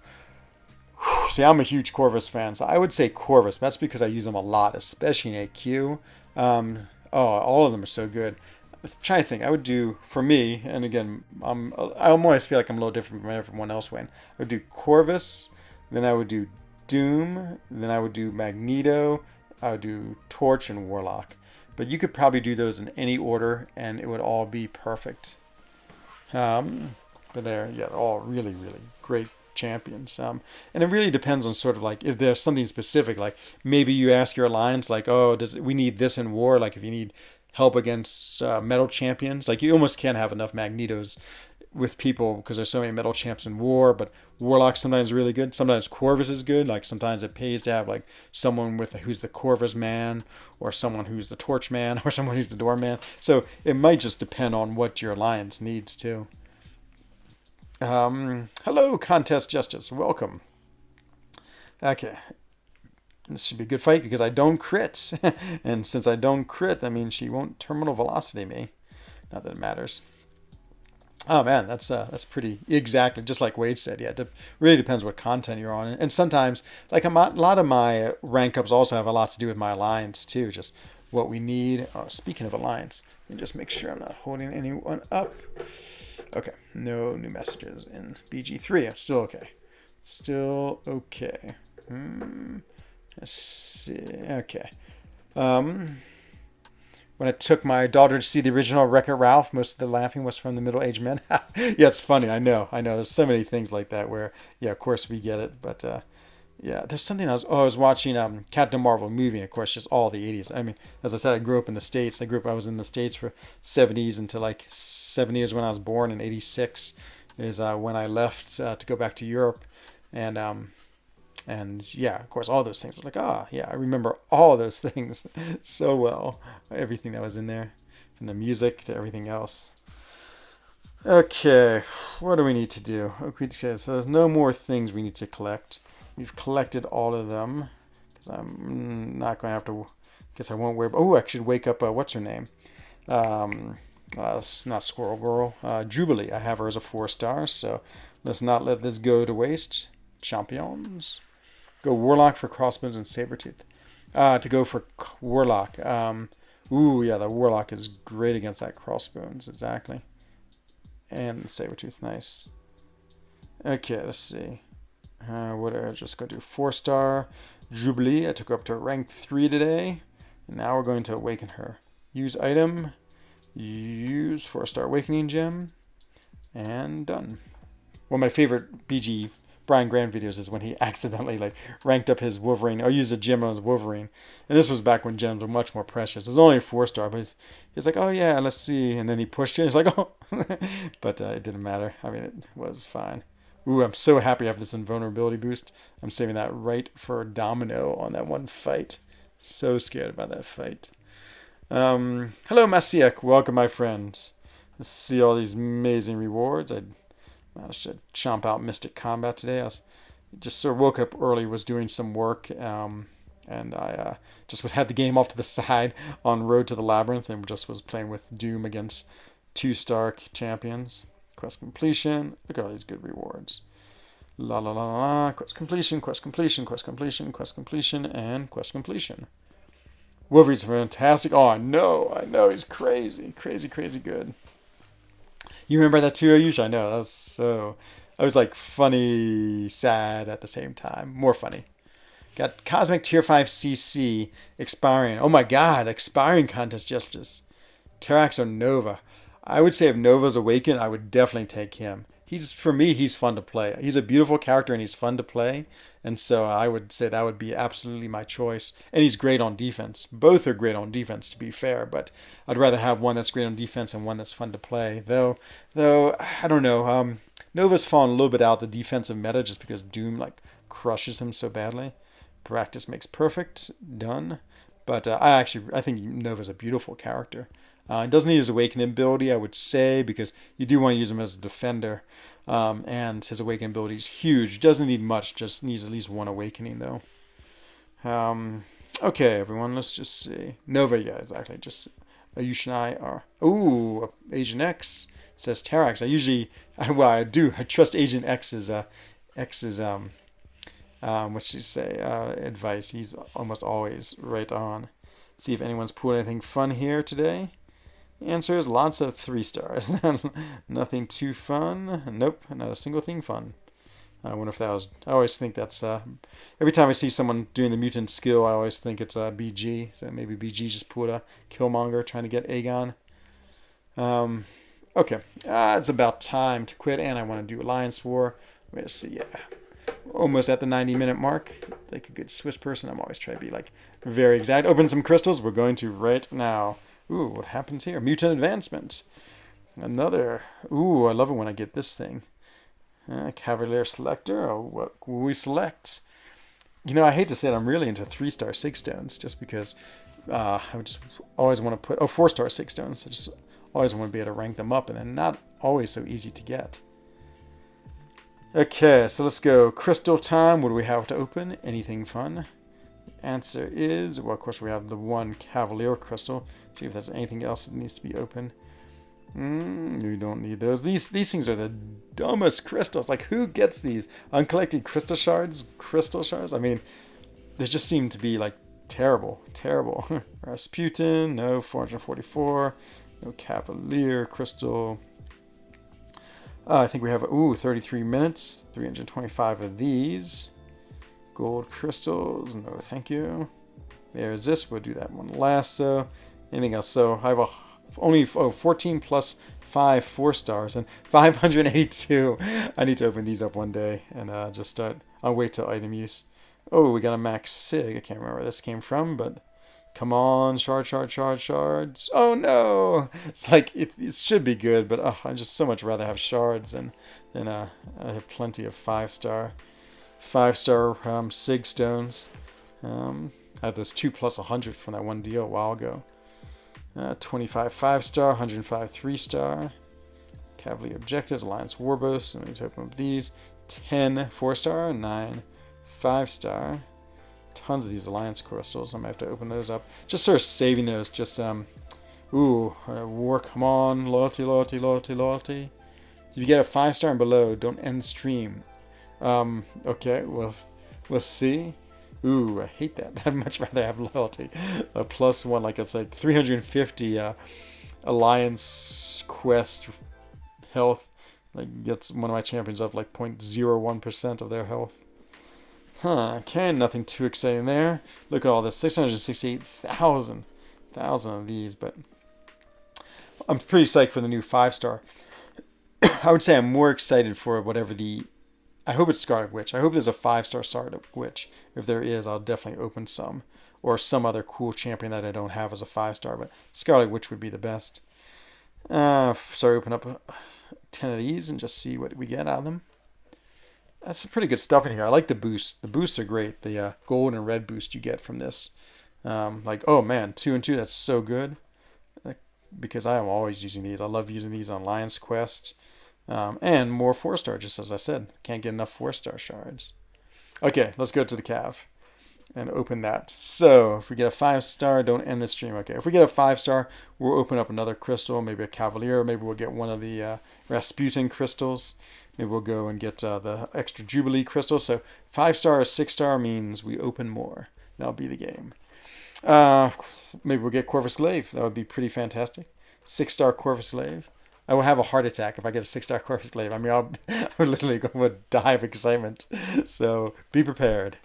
See, I'm a huge Corvus fan, so I would say Corvus. That's because I use them a lot, especially in AQ. All of them are so good. I'm trying to think. I would do, for me, and again, I always feel like I'm a little different from everyone else when. I would do Corvus, then I would do Doom, then I would do Magneto, I would do Torch and Warlock. But you could probably do those in any order, and it would all be perfect. But they're all really, really great champions. And it really depends on sort of like if there's something specific, like maybe you ask your alliance, like, oh, we need this in war? Like if you need help against metal champions, like you almost can't have enough Magnetos with people because there's so many metal champs in war. But Warlock sometimes really good, sometimes Corvus is good. Like sometimes it pays to have like someone who's the Corvus man, or someone who's the Torch man, or someone who's the Door man. So it might just depend on what your alliance needs too. Hello, Contest Justice. Welcome. Okay. This should be a good fight because I don't crit. And since I don't crit, that means she won't terminal velocity me. Not that it matters. Oh man, that's pretty exactly just like Wade said. Yeah, it really depends what content you're on. And sometimes, like a lot of my rank ups also have a lot to do with my alliance too. Just what we need. Oh, speaking of alliance, let me just make sure I'm not holding anyone up. Okay, no new messages in BG3. I'm still okay. Still okay. Let's see. Okay. When I took my daughter to see the original Wreck-It Ralph, most of the laughing was from the middle-aged men. Yeah, it's funny. I know. There's so many things like that where, yeah, of course we get it. But, yeah, there's something else. Oh, I was watching Captain Marvel movie, and of course, just all the 80s. I mean, as I said, I grew up in the States. I was in the States for 70s until like 7 years when I was born, and 86 is when I left to go back to Europe. And yeah, of course, all those things was like, yeah, I remember all of those things so well. Everything that was in there, from the music to everything else. Okay, what do we need to do? Okay, so there's no more things we need to collect. We've collected all of them, because I'm not going to have to, guess I won't worry. Oh, I should wake up, what's her name? It's not Squirrel Girl. Jubilee. I have her as a 4-star, so let's not let this go to waste. Champions. Go Warlock for Crossbones and Sabretooth. To go for Warlock. Ooh, yeah, the Warlock is great against that Crossbones, exactly. And Sabretooth, nice. Okay, let's see. What did I just go do? 4-star Jubilee. I took her up to rank 3 today. And now we're going to awaken her. Use item. Use 4-star Awakening Gem. And done. One of my favorite BG Brian Grant videos is when he accidentally ranked up his Wolverine or used a gem on his Wolverine. And this was back when gems were much more precious. It was only a 4-star, but he's like, oh yeah, let's see. And then he pushed it. He's like, oh. But it didn't matter. I mean, it was fine. Ooh, I'm so happy I have this invulnerability boost. I'm saving that right for Domino on that one fight. So scared about that fight. Hello, Masiek. Welcome, my friends. Let's see all these amazing rewards. I managed to chomp out Mystic Combat today. I just sort of woke up early, was doing some work, and I just had the game off to the side on Road to the Labyrinth and just was playing with Doom against 2-star champions. Quest completion. Look at all these good rewards. La la la la. Quest completion, quest completion, quest completion, quest completion, and quest completion. Wolverine's fantastic. Oh, I know. He's crazy. Crazy good. You remember that too, Ayush? I know. I was like funny, sad at the same time. More funny. Got Cosmic Tier 5 CC expiring. Oh my god, expiring contest justice. Terrax or Nova. I would say if Nova's awakened, I would definitely take him. For me, he's fun to play. He's a beautiful character and he's fun to play. And so I would say that would be absolutely my choice. And he's great on defense. Both are great on defense, to be fair. But I'd rather have one that's great on defense and one that's fun to play. Though I don't know. Nova's fallen a little bit out of the defensive meta just because Doom crushes him so badly. Practice makes perfect. Done. But I think Nova's a beautiful character. It doesn't need his awakening ability, I would say, because you do want to use him as a defender. And his awakening ability is huge. Doesn't need much, just needs at least one awakening, though. Okay, everyone, let's just see. Nova, yeah, exactly. Just Ayush and I are... Ooh, Agent X says Terrax. I do. I trust Agent X's what should you say, advice. He's almost always right on. See if anyone's pulled anything fun here today. Answer is lots of 3-stars. Nothing too fun. Nope, not a single thing fun. I wonder if that was... I always think that's... every time I see someone doing the mutant skill, I always think it's BG. So maybe BG just pulled a Killmonger trying to get Aegon. Okay. It's about time to quit, and I want to do Alliance War. Let's see, yeah. Almost at the 90-minute mark. Like a good Swiss person, I'm always trying to be very exact. Open some crystals. We're going to right now. Ooh, what happens here? Mutant Advancement. Another. Ooh, I love it when I get this thing. Cavalier Selector. Oh, what will we select? I hate to say it, I'm really into 3-star 6 stones just because I would just always want to put... 4-star 6 stones. I just always want to be able to rank them up, and they're not always so easy to get. Okay, so let's go. Crystal time. What do we have to open? Anything fun? Answer is, well, of course, we have the one Cavalier Crystal. See if there's anything else that needs to be open. We don't need those. These things are the dumbest crystals. Who gets these? Uncollected crystal shards? Crystal shards? I mean, they just seem to be, terrible. Terrible. Rasputin, no. 444. No Cavalier Crystal. I think we have, 33 minutes. 325 of these. Gold crystals, no thank you. There's this, we'll do that one last. So anything else? So I have only 14 plus 5 4-stars and 582. I need to open these up one day and just start. I'll wait till item use. Oh, we got a max sig. I can't remember where this came from, but come on, shards. Oh no! It's it should be good, but I just so much rather have shards than I have plenty of 5-star. 5-star Sig Stones. I had those 2 plus 100 from that one deal a while ago. 25 5-star, 105 3-star. Cavalier Objectives, Alliance Warboast. I need to open up these. 10 4-star, 9 5-star. Tons of these Alliance Crystals. I might have to open those up. Just sort of saving those just Ooh, war, come on. Loyalty, loyalty, loyalty, loyalty. If you get a 5-star and below, don't end stream. Okay, we'll see. Ooh, I hate that. I'd much rather have loyalty. A +1, like it's like 350 Alliance Quest health. Like gets one of my champions up like 0.01% of their health. Huh, okay, nothing too exciting there. Look at all this, 668,000 of these, but I'm pretty psyched for the new 5-star. I would say I'm more excited for whatever the... I hope it's Scarlet Witch. I hope there's a 5-star Scarlet Witch. If there is, I'll definitely open some. Or some other cool champion that I don't have as a 5-star, but Scarlet Witch would be the best. Sorry, open up 10 of these and just see what we get out of them. That's some pretty good stuff in here. I like the boost. The boosts are great. The gold and red boost you get from this. Like, oh man, 2 and 2, that's so good. Because I am always using these. I love using these on Lion's Quest. And more 4-star, just as I said. Can't get enough 4-star shards. Okay, let's go to the Cav and open that. So, if we get a 5-star, don't end the stream. Okay, if we get a 5-star, we'll open up another crystal, maybe a Cavalier, maybe we'll get one of the Rasputin crystals. Maybe we'll go and get the extra Jubilee crystal. So 5-star or 6-star means we open more. That'll be the game. Maybe we'll get Corvus Glaive. That would be pretty fantastic. 6-star Corvus Glaive. I will have a heart attack if I get a 6-star Corvus Glaive. I mean, I'm literally going to die of excitement. So be prepared.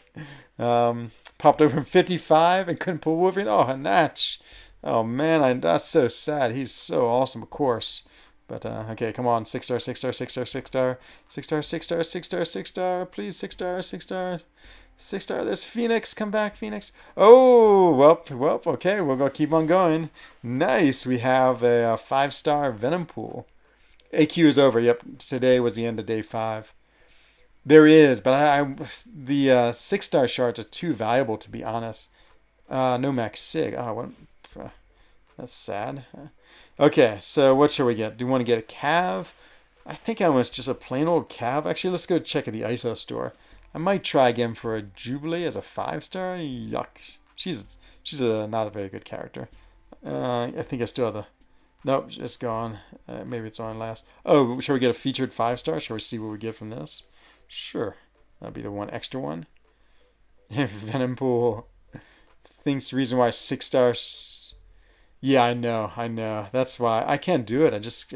Popped open 55 and couldn't pull Wolverine. Oh, a Natch. Oh man, that's so sad. He's so awesome, of course. But, okay, come on. 6-star, 6-star, 6-star, 6-star. 6-star, 6-star, 6-star, 6-star. Please, 6-star, 6-star. 6-star. There's Phoenix. Come back, Phoenix. Oh, well, okay. We're going to keep on going. Nice. We have a 5-star Venom Pool. AQ is over. Yep, today was the end of day 5. There is, but the 6-star shards are too valuable, to be honest. No Max Sig. Oh, that's sad. Okay, so what should we get? Do we want to get a Cav? I think I want just a plain old Cav. Actually, let's go check at the ISO store. I might try again for a Jubilee as a 5-star. Yuck. She's not a very good character. I think I still have the... Nope, it's gone. Maybe it's on last. Oh, shall we get a featured 5-star? Shall we see what we get from this? Sure. That'll be the one extra one. Venom Pool. Thinks the reason why 6-stars... Yeah, I know. That's why I can't do it. I just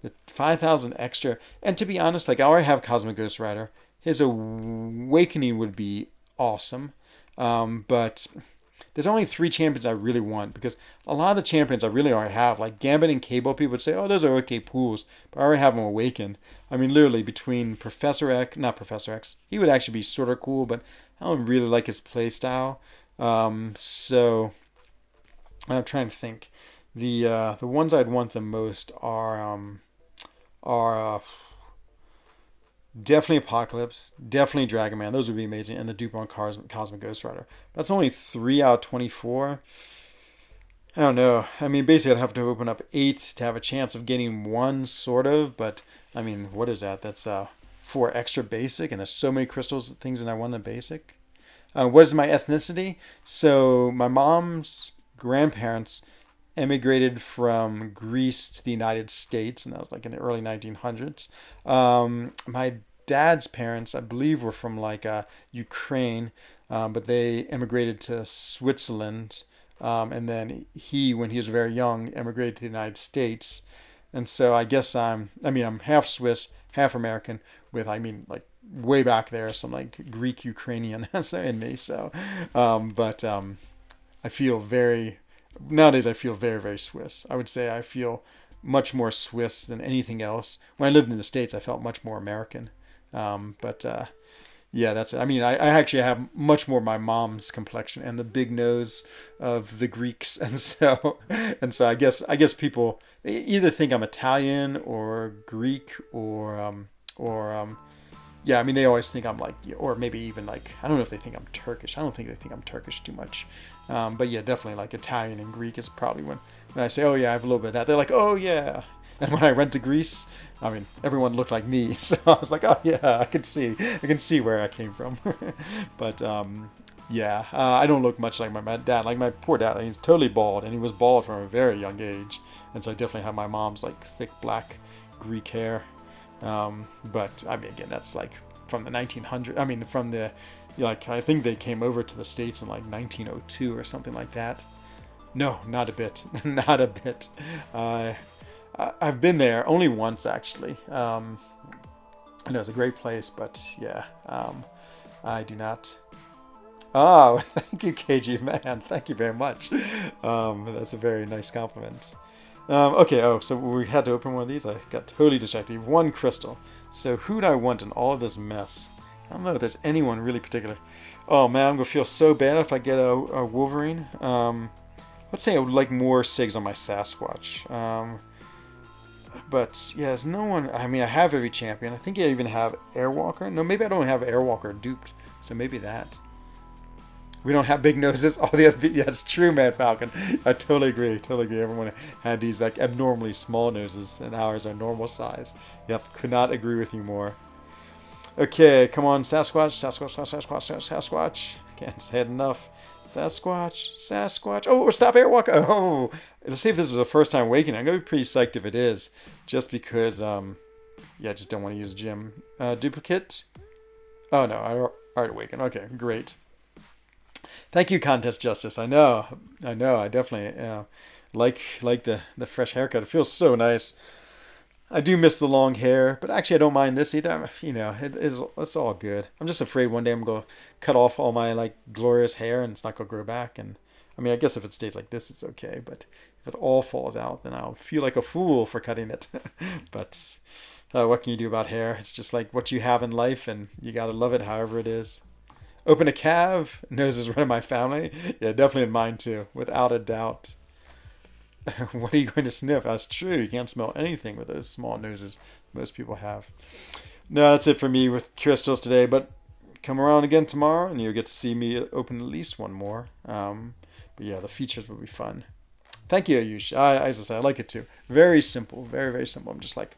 the 5,000 extra. And to be honest, like I already have Cosmic Ghost Rider. His awakening would be awesome. But there's only 3 champions I really want because a lot of the champions I really already have, like Gambit and Cable, people would say, oh, those are okay pools, but I already have them awakened. I mean, literally between not Professor X, he would actually be sort of cool, but I don't really like his playstyle. So I'm trying to think. The ones I'd want the most are definitely Apocalypse, definitely Dragon Man. Those would be amazing, and the Dupont Cosmic Ghost Rider. That's only 3 out of 24. I don't know. I mean, basically, I'd have to open up 8 to have a chance of getting 1, sort of. But I mean, what is that? That's 4 extra basic, and there's so many crystals things in that one that basic. What is my ethnicity? So my mom's grandparents emigrated from Greece to the United States, and that was like in the early 1900s. My dad's parents, I believe, were from like Ukraine, but they immigrated to Switzerland, and then when he was very young, emigrated to the United States. And so I guess I'm half Swiss, half American, with like way back there some like Greek Ukrainian in me. So, I feel nowadays I feel very, very Swiss. I would say I feel much more Swiss than anything else. When I lived in the States, I felt much more American. Yeah, that's it. I mean, I actually have much more my mom's complexion and the big nose of the Greeks, and so I guess people either think I'm Italian or Greek or yeah, I mean, they always think I'm like, or maybe even like, I don't know if they think I'm Turkish. I don't think they think I'm Turkish too much. But yeah, definitely like Italian and Greek is probably when I say, oh yeah, I have a little bit of that. They're like, oh yeah. And when I went to Greece, I mean, everyone looked like me. So I was like, oh yeah, I can see where I came from. But Yeah, I don't look much like my dad. Like my poor dad, he's totally bald, and he was bald from a very young age. And so I definitely have my mom's like thick black Greek hair. But I mean, again, that's like from the 1900s. I mean, from the like I think they came over to the States in like 1902 or something like that. No, not a bit, not a bit. I've been there only once actually. I know it's a great place, but yeah, I do not. Oh, thank you, KG man. Thank you very much. That's a very nice compliment. Okay, oh, so we had to open one of these. I got totally distracted. You've one crystal. So who do I want in all of this mess? I don't know if there's anyone really particular. Oh man, I'm gonna feel so bad if I get a Wolverine. Let's say I would like more SIGs on my Sasquatch. But yeah, there's no one. I mean, I have every champion. I think I even have Airwalker. No, maybe I don't have Airwalker duped. So maybe that. We don't have big noses. Oh, yeah, it's true, man, Falcon. I totally agree. Totally agree. Everyone had these like abnormally small noses, and ours are normal size. Yep, could not agree with you more. Okay, come on, Sasquatch, Sasquatch, Sasquatch, Sasquatch. Can't say it enough. Sasquatch, Sasquatch. Oh, stop Airwalker. Oh, let's see if this is the first time waking. I'm gonna be pretty psyched if it is, just because. Yeah, I just don't want to use gym duplicate. Oh no, I already awakened. Okay, great. Thank you, Contest Justice. I know. I definitely like the fresh haircut. It feels so nice. I do miss the long hair, but actually I don't mind this either. You know, it's all good. I'm just afraid one day I'm going to cut off all my like glorious hair and it's not going to grow back. And I mean, I guess if it stays like this, it's okay. But if it all falls out, then I'll feel like a fool for cutting it. But what can you do about hair? It's just like what you have in life, and you got to love it however it is. Open a calf. Nose is one of my family. Yeah, definitely in mine too, without a doubt. What are you going to sniff? That's true. You can't smell anything with those small noses most people have. No, that's it for me with crystals today. But come around again tomorrow, and you'll get to see me open at least one more. But yeah, the features will be fun. Thank you, Ayush. As I said, I like it too. Very simple. Very, very simple. I'm just like,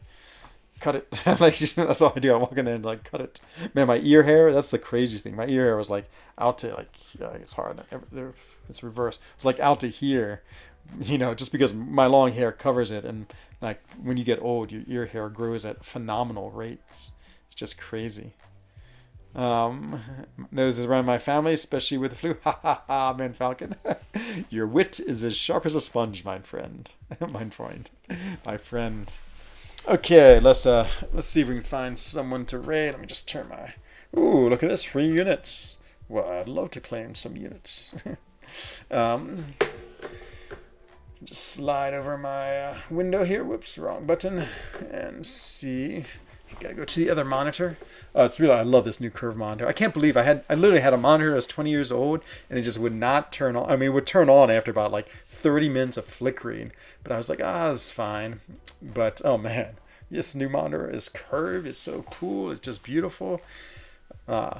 cut it. Like, that's all I do. I walk in there and like cut it. Man, my ear hair, that's the craziest thing. My ear hair was like out to like, it's hard. It's reverse. It's like out to here, you know, just because my long hair covers it. And like when you get old, your ear hair grows at phenomenal rates. It's just crazy. Nose is around my family, especially with the flu. Ha ha ha, man, Falcon. Your wit is as sharp as a sponge, my friend. My friend. Okay, let's see if we can find someone to raid. Let me just turn my. Ooh, look at this, free units. Well, I'd love to claim some units. Just slide over my window here. Whoops, wrong button. And see. Gotta go to the other monitor. It's really, I love this new curve monitor. I can't believe I literally had a monitor that was 20 years old and it just would not turn on. I mean, it would turn on after about like 30 minutes of flickering, but I was like, it's fine. But oh man, this new monitor is curved. It's so cool. It's just beautiful.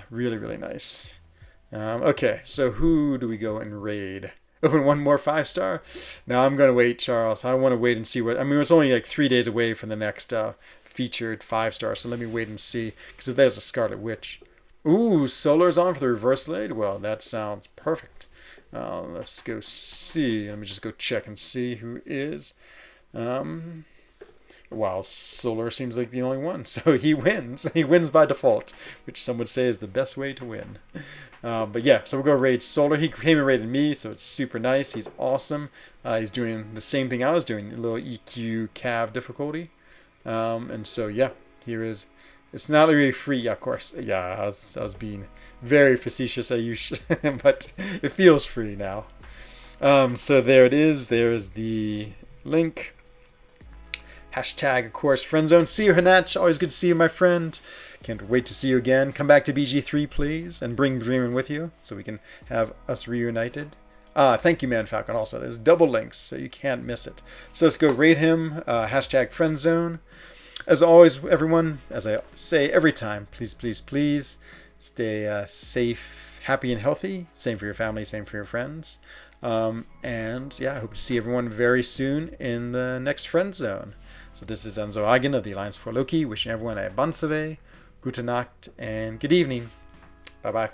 Really, really nice. Okay, so who do we go and raid? Open one more 5-star? No, I'm gonna wait, Charles. I want to wait and see what. I mean, it's only like 3 days away from the next featured 5-star, so let me wait and see, because if there's a Scarlet Witch. Ooh, Solar's on for the reverse blade. Well, that sounds perfect. Let's go see. Let me just go check and see who is. Wow, Solar seems like the only one, so he wins. He wins by default, which some would say is the best way to win. But yeah, so we'll go raid Solar. He came and raided me, so it's super nice. He's awesome. He's doing the same thing I was doing, a little EQ cav difficulty. And so yeah, here is. It's not really free, yeah, of course. Yeah, I was being very facetious, Ayush, but it feels free now. So there it is. There's the link. Hashtag, of course, frENZOne. See you, Hanach. Always good to see you, my friend. Can't wait to see you again. Come back to BG3, please, and bring Dreamin' with you so we can have us reunited. Thank you, Man Falcon. Also, there's double links, so you can't miss it. So let's go rate him. Hashtag frENZOne. As always, everyone, as I say every time, please, please, please stay safe, happy, and healthy. Same for your family, same for your friends. And yeah, I hope to see everyone very soon in the next frENZOne. So this is Enzo Hagen of the Alliance for Loki, wishing everyone a bonne soirée, gute Nacht, and good evening. Bye-bye.